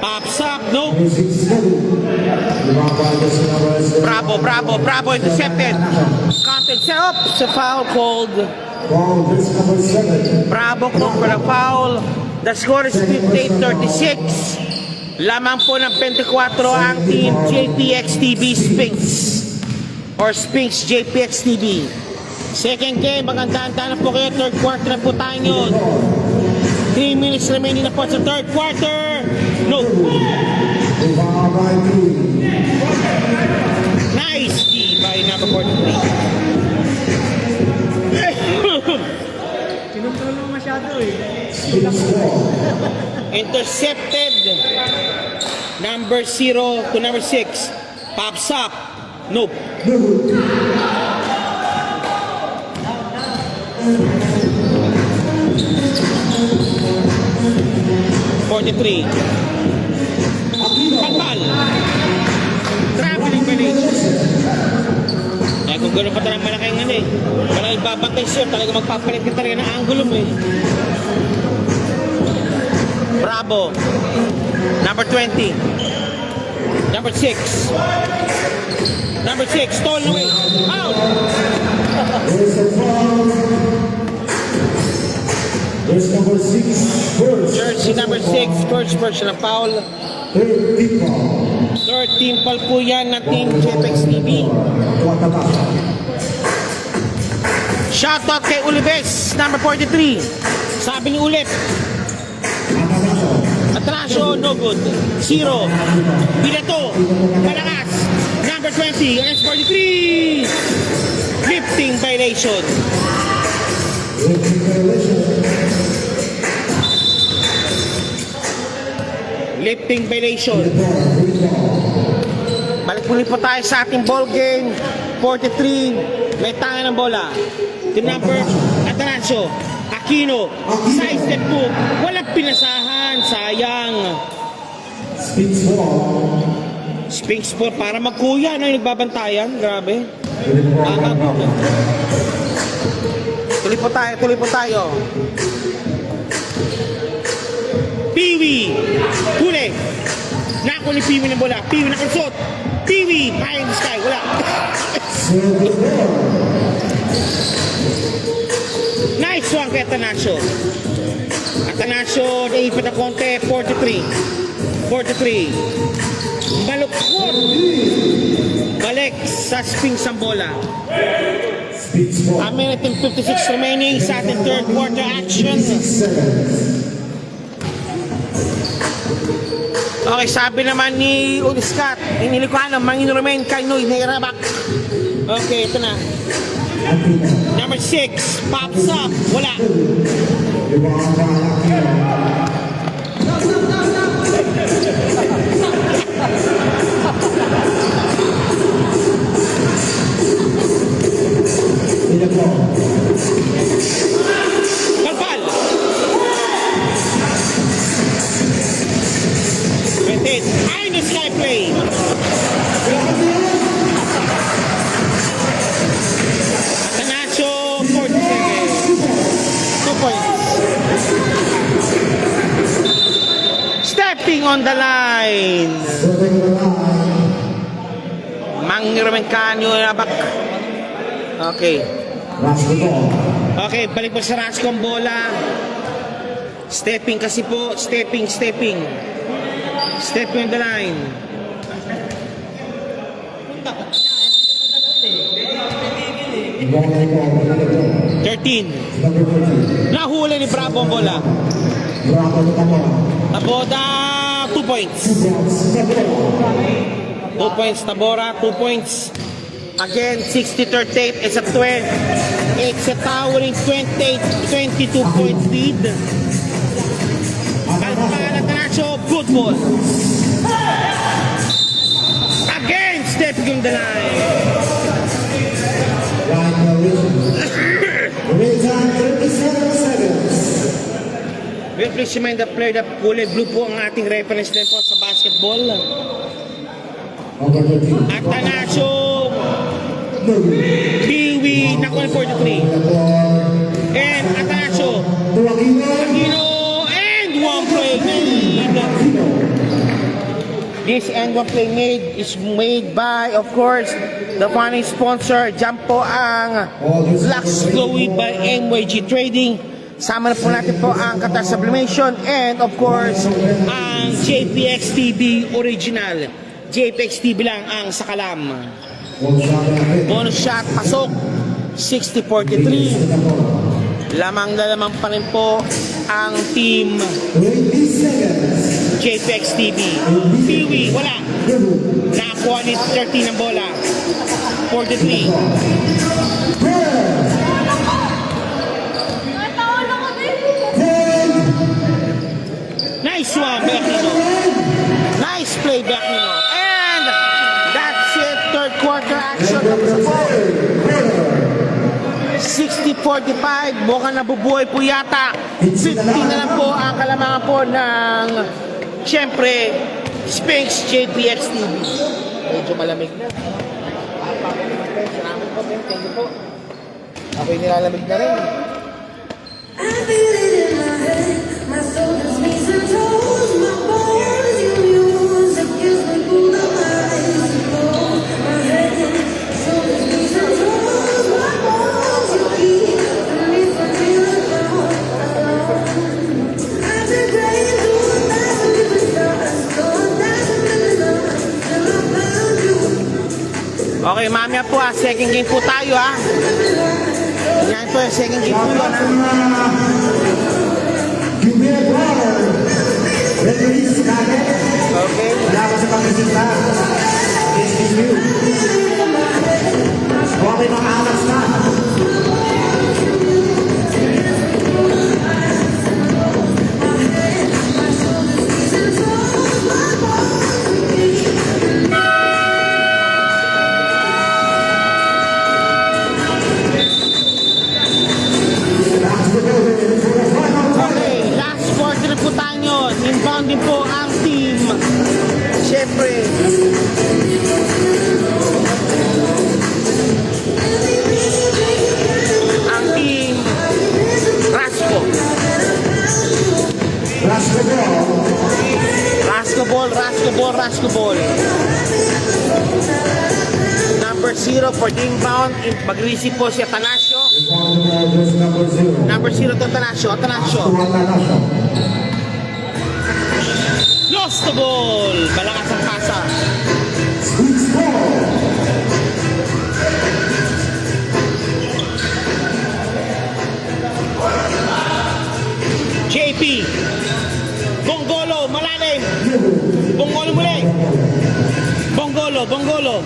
Pops up, no. Bravo, intercepted. Content set up, sa foul called. Bravo po for the foul. The score is 58-36. Lamang po ng 24 ang team JPX TV Sphinx. Or Sphinx JPX TV. Second game, magandaan na po kayo. Third quarter na po tayo yun. 3 minutes remaining na po sa third quarter. No. Nice D by number 43. Sinuntulan mo masyado eh. Intercepted. Number 0 to number 6. Pops up. Nope. 43. Pagpal. Traveling violation. Eh kung gano'n pa talagang malaking ano eh. Kaya ibabantay siya, talaga magpapalit ka talaga ng angulo mo eh. Bravo. Number 20. Number 6. Number 6, stolen away. Out. There's number 6, first. Jersey number 6, first person na foul. Third team foul po yan ng Team JPX TV. Shoutout kay Ulibes, number 43. Sabi ni Ulip, Atrasyo, no good. 0. Bilato, malakas. Number 20, against 43. Lifting violation. Lifting violation. Balik muli po tayo sa ating ball game. 43. May tangan ng bola. The number, Atrasyo. Aquino. Side step po. Walang pinasahan. Sayang. Sphinx po. Para magkuya. Ano yung nagbabantayan? Grabe. Tuloy po tayo. Tuloy po tayo. Piwi. Huli. Nako ni Piwi ng bola. Piwi nakalusot. Piwi, high in the sky. Wala. Nice one kay Atanasio. Atanasio, naipat na konti. 43. Malukot. Balik sa Sphinx ang bola. A minute and 56 remaining sa ating third quarter action. Okay, sabi naman ni Uliscat, inilikuan ng Mangino Romain kay Noy Nairabak. Okay, ito na. Number 6, pops up. Wala. Kalpal. Maintain. High in the sky play. Atanasio, 47. 2 points. Stepping on the line. Mangiraman kanyo na back. Okay. Okay, balik po sa Rasco ang bola. Stepping kasi po. Stepping. Stepping on the line. Nahuli ni Bravo ang bola. Taboda, 2 points. 2 points Tabora, 2 points. Again, 60-38. It's a 12. It's a towering 22 points lead. Kalpal Atanasio, good ball. Again, stepping on the line. Well, please remind the player that kulay blue po ang ating reference din po sa basketball. Atanasio, Piwi, nakuha 43. And Atanasio, Aquino, and one play made. This and one play made is made by, of course, the funny sponsor. Diyan po ang Lux Chloe by MYG Trading. Sama na po natin po ang Qatar Sublimation and of course, ang JPX TV Original. JPX TV lang ang sakalam. Bonus shot, pasok. 60-43. Lamang na lamang pa rin po ang team JPX TV. Piwi, wala. Nakakuha ni 13 ng bola. 43. Nice one, Becchino. Nice play, Becchino. And that's it. Third quarter action. 60-45. Mukhang nabubuhay po yata. 50 na lang po ang kalamangan po ng siyempre Sphinx JPX TV. Medyo malamig na. Salamat po. Thank you po. Ako'y nilalamig na rin. I feel it in my head, my soul just needs to toes, my bones, your music gives me cool eyes, my head, soul just needs to toes, my bones, you keep me from feeling down. I've been praying to 1,000 different stars, to 1,000 different stars, till I found you. Okay, mamaya po second game po tayo Yan po yung second game po yun Jumir Brother, release kagad. Okay. Wala sa pagkisita. Thank you. Okay, mga alas na. Okay, last quarter po tayo. Inbound din po ang team. Siyempre, 0 for the inbound. Mag-receive po si Atanasio. Rebound the ball, jersey number 0. Number 0 to Atanasio. Atanasio. To Atanasio. Lost the ball. Malakas ang pasa. Squeeze ball. JP. Bongolo. Malalim. Bongolo muli. Bongolo. Bongolo.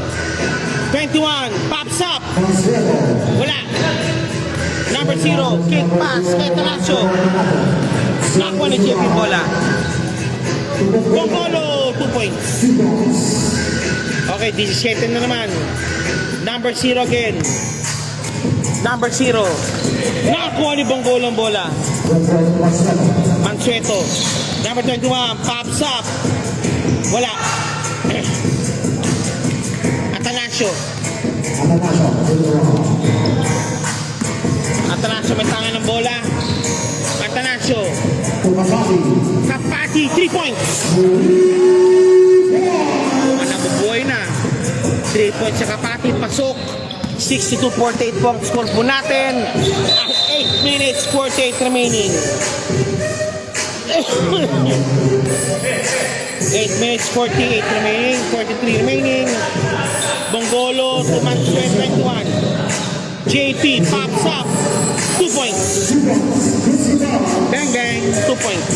21. Pops up. Consuelo. Wala. Number 0. Kick pass kay Atanasio. Nakuha ni JP bola. Bongolo. 2 points. Okay, 17 na naman. Number 0 again. Number 0. Nakuha ni Bongolo ang bola. Mansueto. Number 21. Pops up. Wala. Atanasio. Atanasio. Atanasio may tangan ng bola. Atanasio. To Kapati. Kapati. 3 points. Nabubuhay na. 3 points sa Kapati. Pasok. 62-48 po ang score po natin. 8 minutes, 48 remaining. 8 minutes, 48 remaining. 43 remaining. Bongolo to Manchester 21. JP pops up. 2 points. Bang bang. 2 points.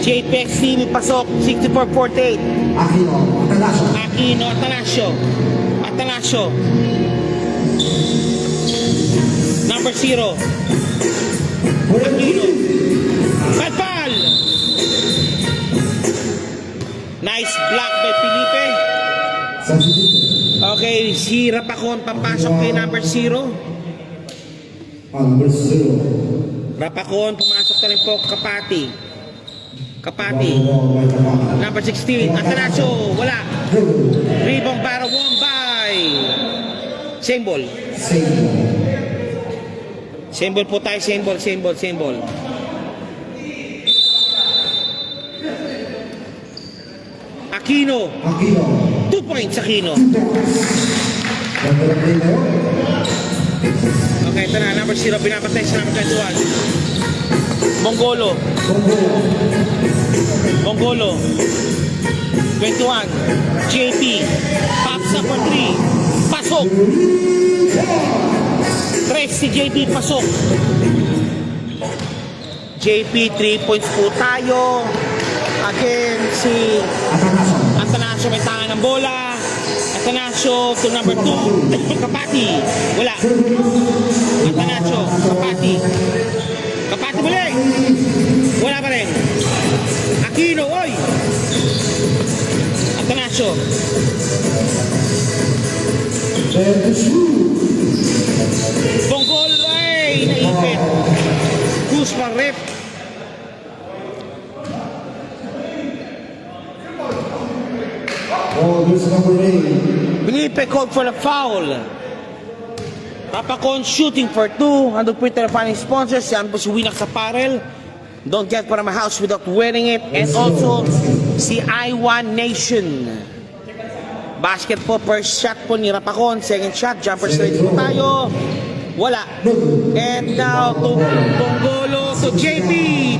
JPX TV pasok. 64-48. Aquino. Atanasio. Aquino, Atanasio. Atanasio. Number 0. Aquino. Palpal. Nice block by Felipe. Okay, si Rapacon papasok kay number 0. Number 0. Rapacon pumasok na rin po Kapati. Kapati. Number 16. Atanasio. Wala. Rebound para Wombay. Same ball. Same ball po tayo. Same ball, same ball, same ball. Aquino. Aquino. 2 points Aquino. Okay, ito na. Number 0. Pinapatay sa number 21. Bongolo. Bongolo. 21. JP. Pops up for 3. Pasok. 3 si JP. Pasok. JP 3 points po tayo. Again, si Atanasio may tangan ng bola. Atanasio to number 2. Kapati. Wala. Atanasio. Kapati. Kapati muli. Wala pa rin. Aquino. Oy. Atanasio. Bonggol. Ay. Naipit. Goose pa rip. Oh, this is number 8. Felipe called for the foul. Rapacon shooting for 2. Andun po yung telephone sponsors. Yan po si Winax Apparel. Don't get from a house without wearing it. And also si I1 Nation. Basket po, first shot po ni Rapacon. Second shot, jumper straight po tayo. Wala. And now to Bongolo to JP.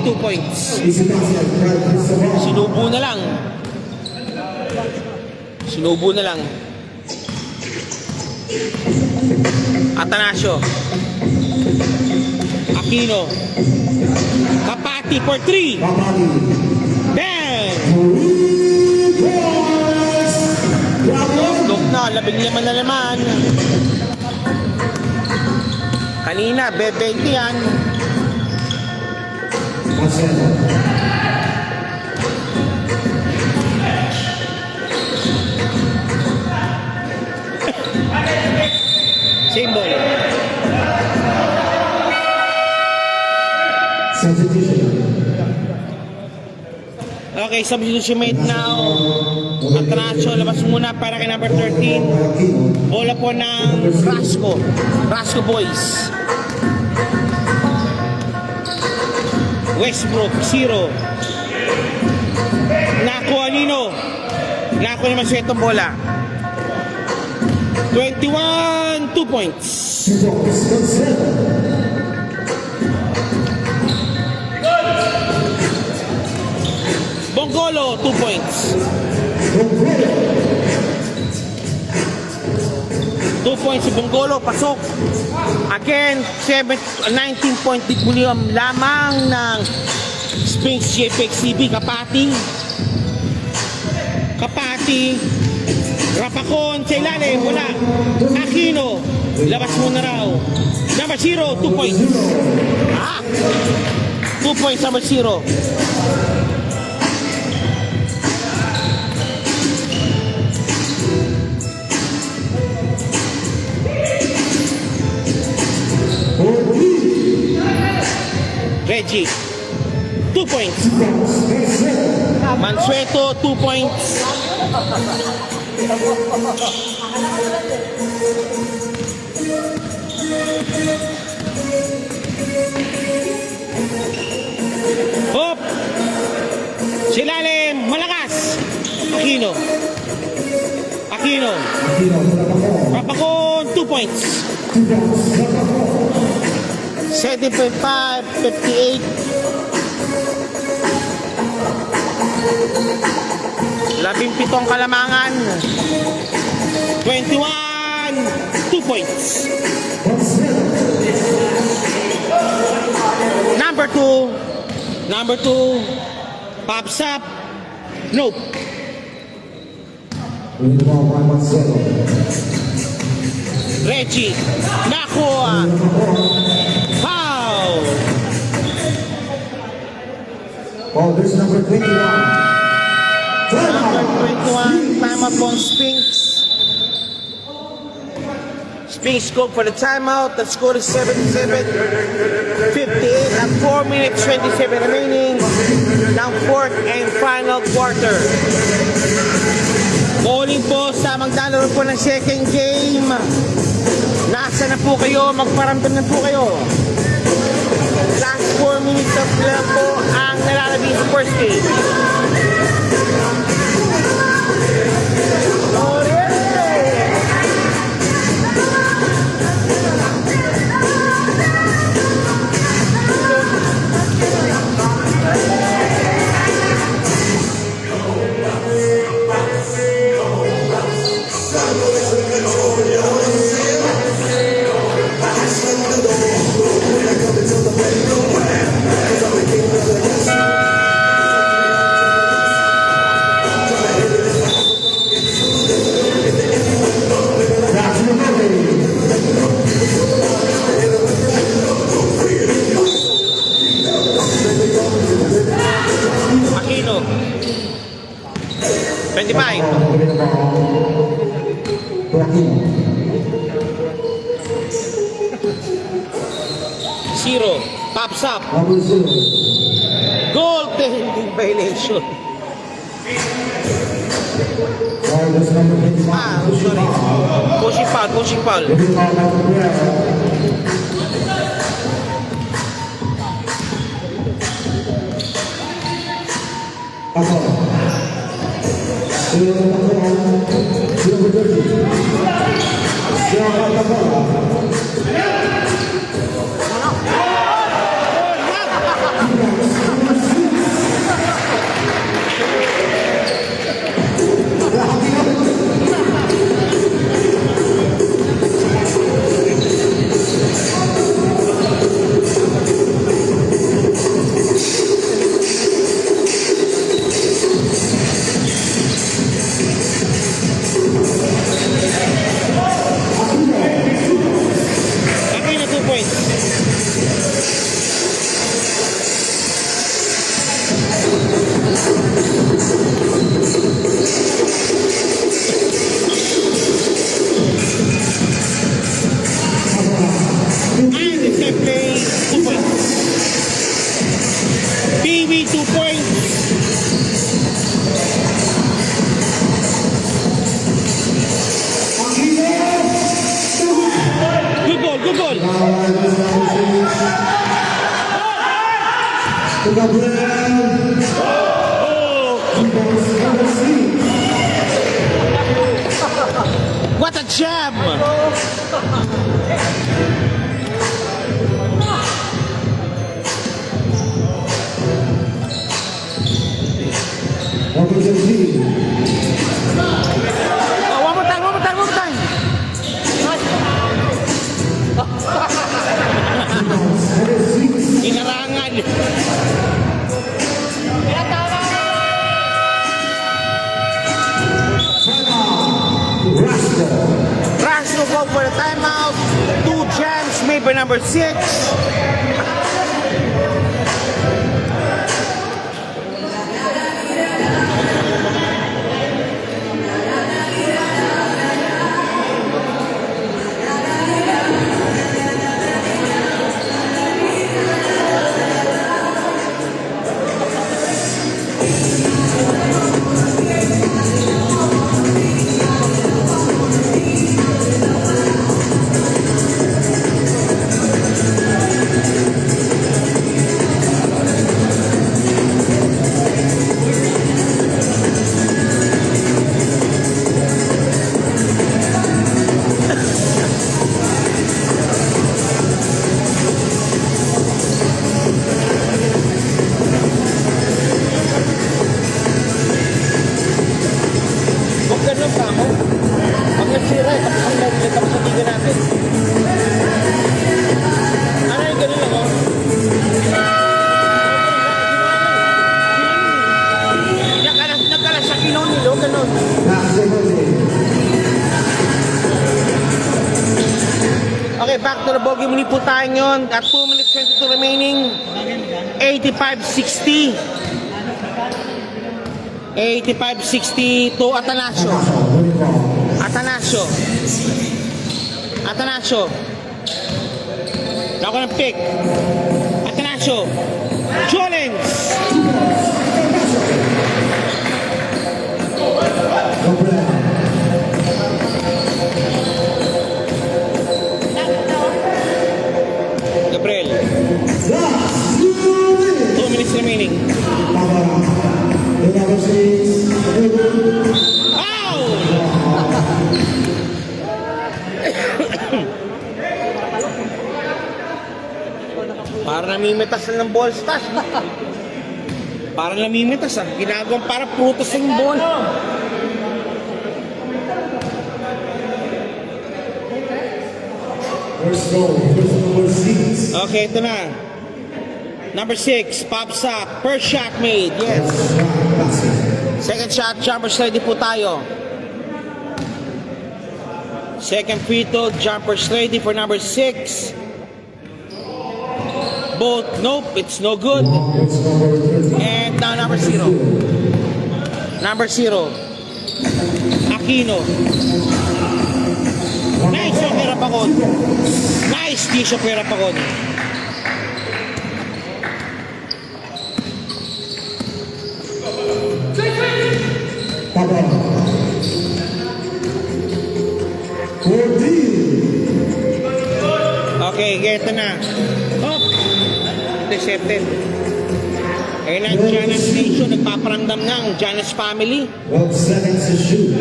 2 points. Sinubo na lang. Sinubo na lang. Atanasio. Aquino. Kapati for 3. Bang! Look na, 15 na naman. Kanina, 20 yan. Same ball. Okay, substitution made now. Atanasio, labas muna para kay number 13. Bola po ng Rasco. Rasco Boys. Westbrook, 0. Nakuha Nino. Nakuha naman siya itong bola. 21, 2 points. 2 points, Gonzaga. Bongolo, 2 points. 2 points si Bongolo, pasok. Again, 19 point volume lamang ng Sphinx JPXCB Kapati. Rapakon sa ilalim, wala. Aquino, labas mo na raw. Number 0, 2 points. 2 points, number 0. Reggie, 2 points. Mansueto, 2 points. Hop! Silalim, malakas. Aquino. Rapakon, 2 points. 7.5, 58. Labing pitong kalamangan. 21, 2 points. Number 2, pops up. Nope. Reggie, nakuha. Foul. Oh, there's number 21. Number 21, timeout on Sphinx. Sphinx scored for the timeout. The score is 77-58 at 4 minutes 27 remaining. Ng fourth and final quarter. Calling po sa maglalaro po ng second game. Nasa na po kayo? Magparamdam na po kayo. Last 4 minutes of lang po ang nalalabi sa first game. Aquino. 25. Zero. Pops up. Goaltending violation. Sorry. Coaching foul. Aquino, 2 points. And the same play, 2 points. PV, 2 points. Good goal. Oh. What a jam! Number 13. Oh, one more time, one more time, one more time. Inarangan. Rascal. Rash will go for the timeout. 2 jams made by number 6. Huwag ganun pa ako. Pag nasira, tapos ang naglit ako sa liga natin. Ano yung ganun ako? Nagkalas sa kinaw nilo, ganun. Last 17. Okay, back to the bogey. Muli po tayo ngayon. At 2 minutes 22 remaining. 85-60. 85-60 to Atanasio. Winning ball. Atanasio. Atanasio. Ako ng pick. Atanasio. Jollens. Gabriel. Gabriel. Last 2 minutes. 2 minutes remaining. The number 6. Foul! Para namimitas na ng ball stash. Para namimitas ah. Ginagawang para prutas ng ball. First goal. First number 6. Okay, ito na. Number 6, pops up. First shot made. Yes. Second shot, jumpers ready po tayo. Second free throw, jumpers ready for number 6. Both, nope, it's no good. It's number 30. And now number 0. Number 0. Aquino. Nice yung Perapacon. Nice Tisha Perapacon. Tabang. 14. Okay, ito na. Oh! Intercepted. Ayun ang Giannis Nation. Nagpaparamdam na ang Giannis family. 1 seconds to shoot.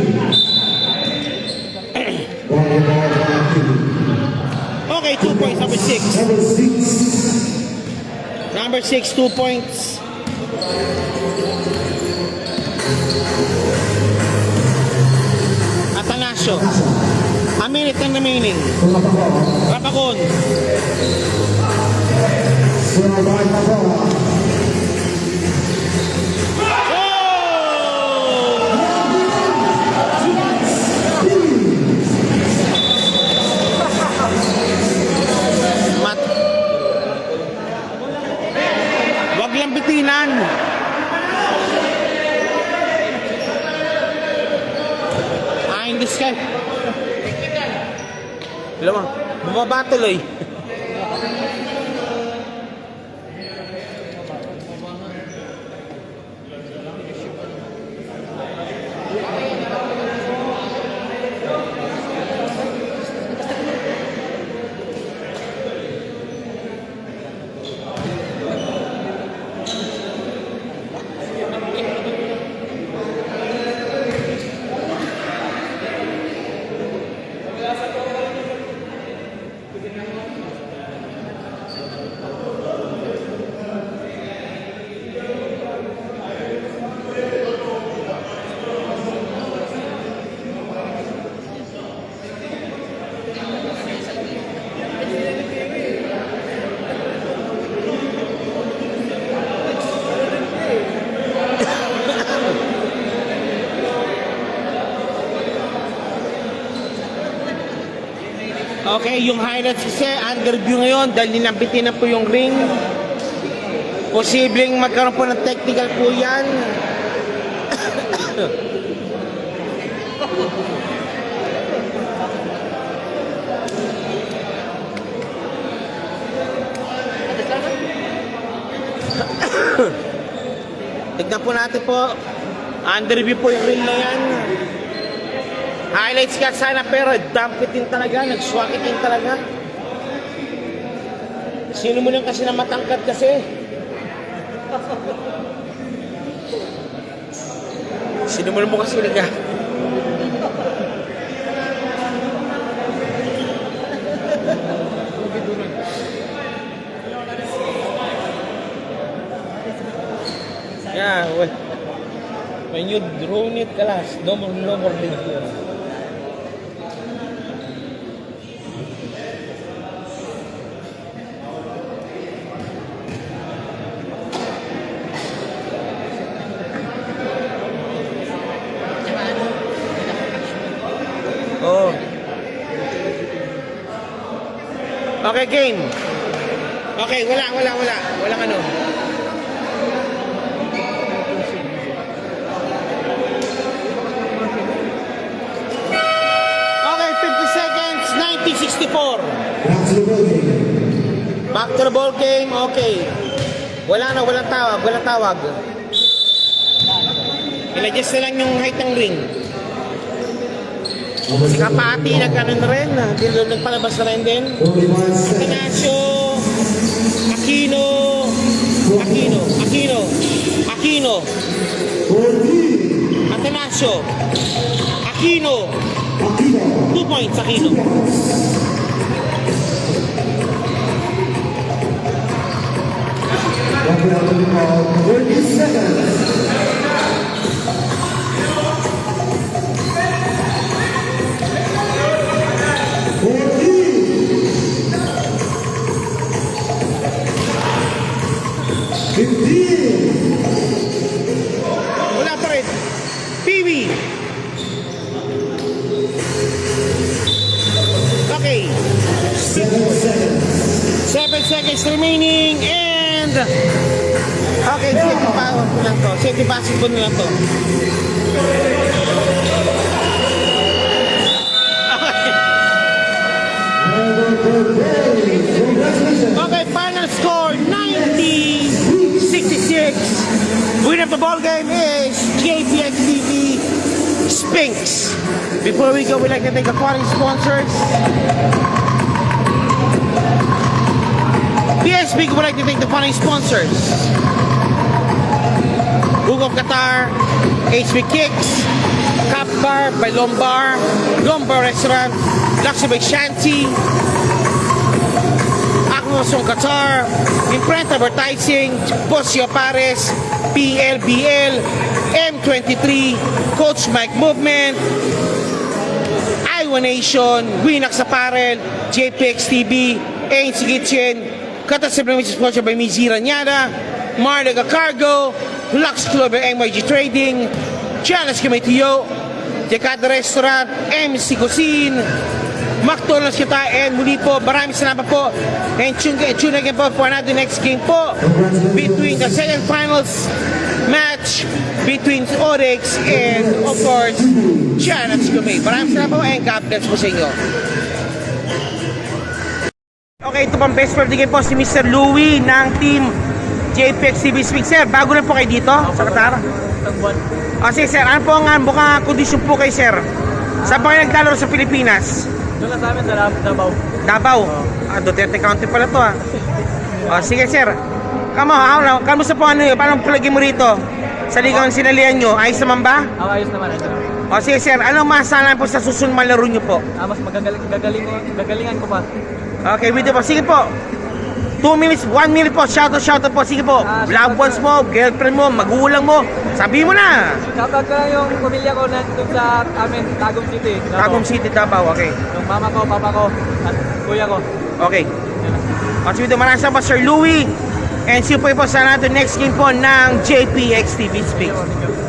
Volleyball back. Okay, 2 points. Number 6. Number 6. Number 6, 2 points. Atanasio. A minute and remaining. Rapacon. Serve by Tabang. Wag lang bitinan. In the sky. Alam mo, bumaba tuloy. Okay, yung highlights kasi under review ngayon dahil nilambitin na po yung ring. Posibleng magkaroon po ng technical po yan. Tignan po natin po. Under review po yung ring na yan. Highlights ka sana pero dumpitin talaga, nagswakitin talaga. Sino mo lang kasi na matangkad kasi? Sino mo lang mo kasi nag Yeah, well, when you drone it, kalas, no more danger. Oh. Okay, game. Okay, wala. Walang ano. Okay, 50 seconds, 1964. Back to the ball game. Back to the ball game, okay. Walang tawag. I-adjust na lang yung height ng ring. Si Kapati nag-ano na rin, nagpalabas na rin din. 45 seconds. Ignacio, Aquino, 40. Atanasio, Aquino, 2 points, Aquino. Back out to the ball. 30 seconds. Wala pa rin. Piwi. Okay. 7 seconds remaining and okay, safety power po lang to. Safety basketball na lang to. Okay, final score 90-66. Winner of the ball game is JPX TV Spinks. Before we go, we'd like to thank the following sponsors. PSP would like to thank the following sponsors. Google Qatar, HB Kicks, Cap Bar by Lombard, Lombard Restaurant, Luxury Shanty, Akmosong Qatar, Imprint Advertising, Bosio Pares, PLBL, M23, Coach Mike Movement, Iowa Nation, Winax Apparel, JPX TV, ANC Kitchen, Katasablang sponsored by Mizira Nyada, Marlega Cargo, Lux Club and MYG Trading, Challenge Committee, Decada Restaurant, MC Cuisine, McDonald's kita, and muli po, maraming salamat po. And tune again po for another next game po between the second finals match between Oryx and of course Challenge Committee. Maraming salamat po and God bless po sa inyo. Okay, ito pang best friend game po si Mr. Louie ng team JPX TV Speak. Sir, bago na po kayo dito sa Qatar? Sige sir, ano po ang mukhang kondisyon po kayo sir? Saan pa kayo naglalaro sa Pilipinas? Doon lang sa amin sa Davao. Davao? Duterte County pala to sige sir, kamusta po paano palagi mo rito? Sa ligang sinalihan nyo, ayos naman ba? Ayos naman. Sige sir, ano masasalan po sa susunod malaro nyo po? Mas gagalingan ko pa. Okay, video po. Sige po. 2 minutes, 1 minute po. Shoutout po. Sige po. Loved ones mo, girlfriend mo, magulang mo. Sabi mo na. Shoutout ko lang yung pamilya ko nandun sa amin, Tagum City. Tagum City, Davao. Okay. Yung mama ko, papa ko, at kuya ko. Okay. Sige, maraming salamat Sir Louie. And see you po sa natin next game po ng JPX TV Speaks. Thank you.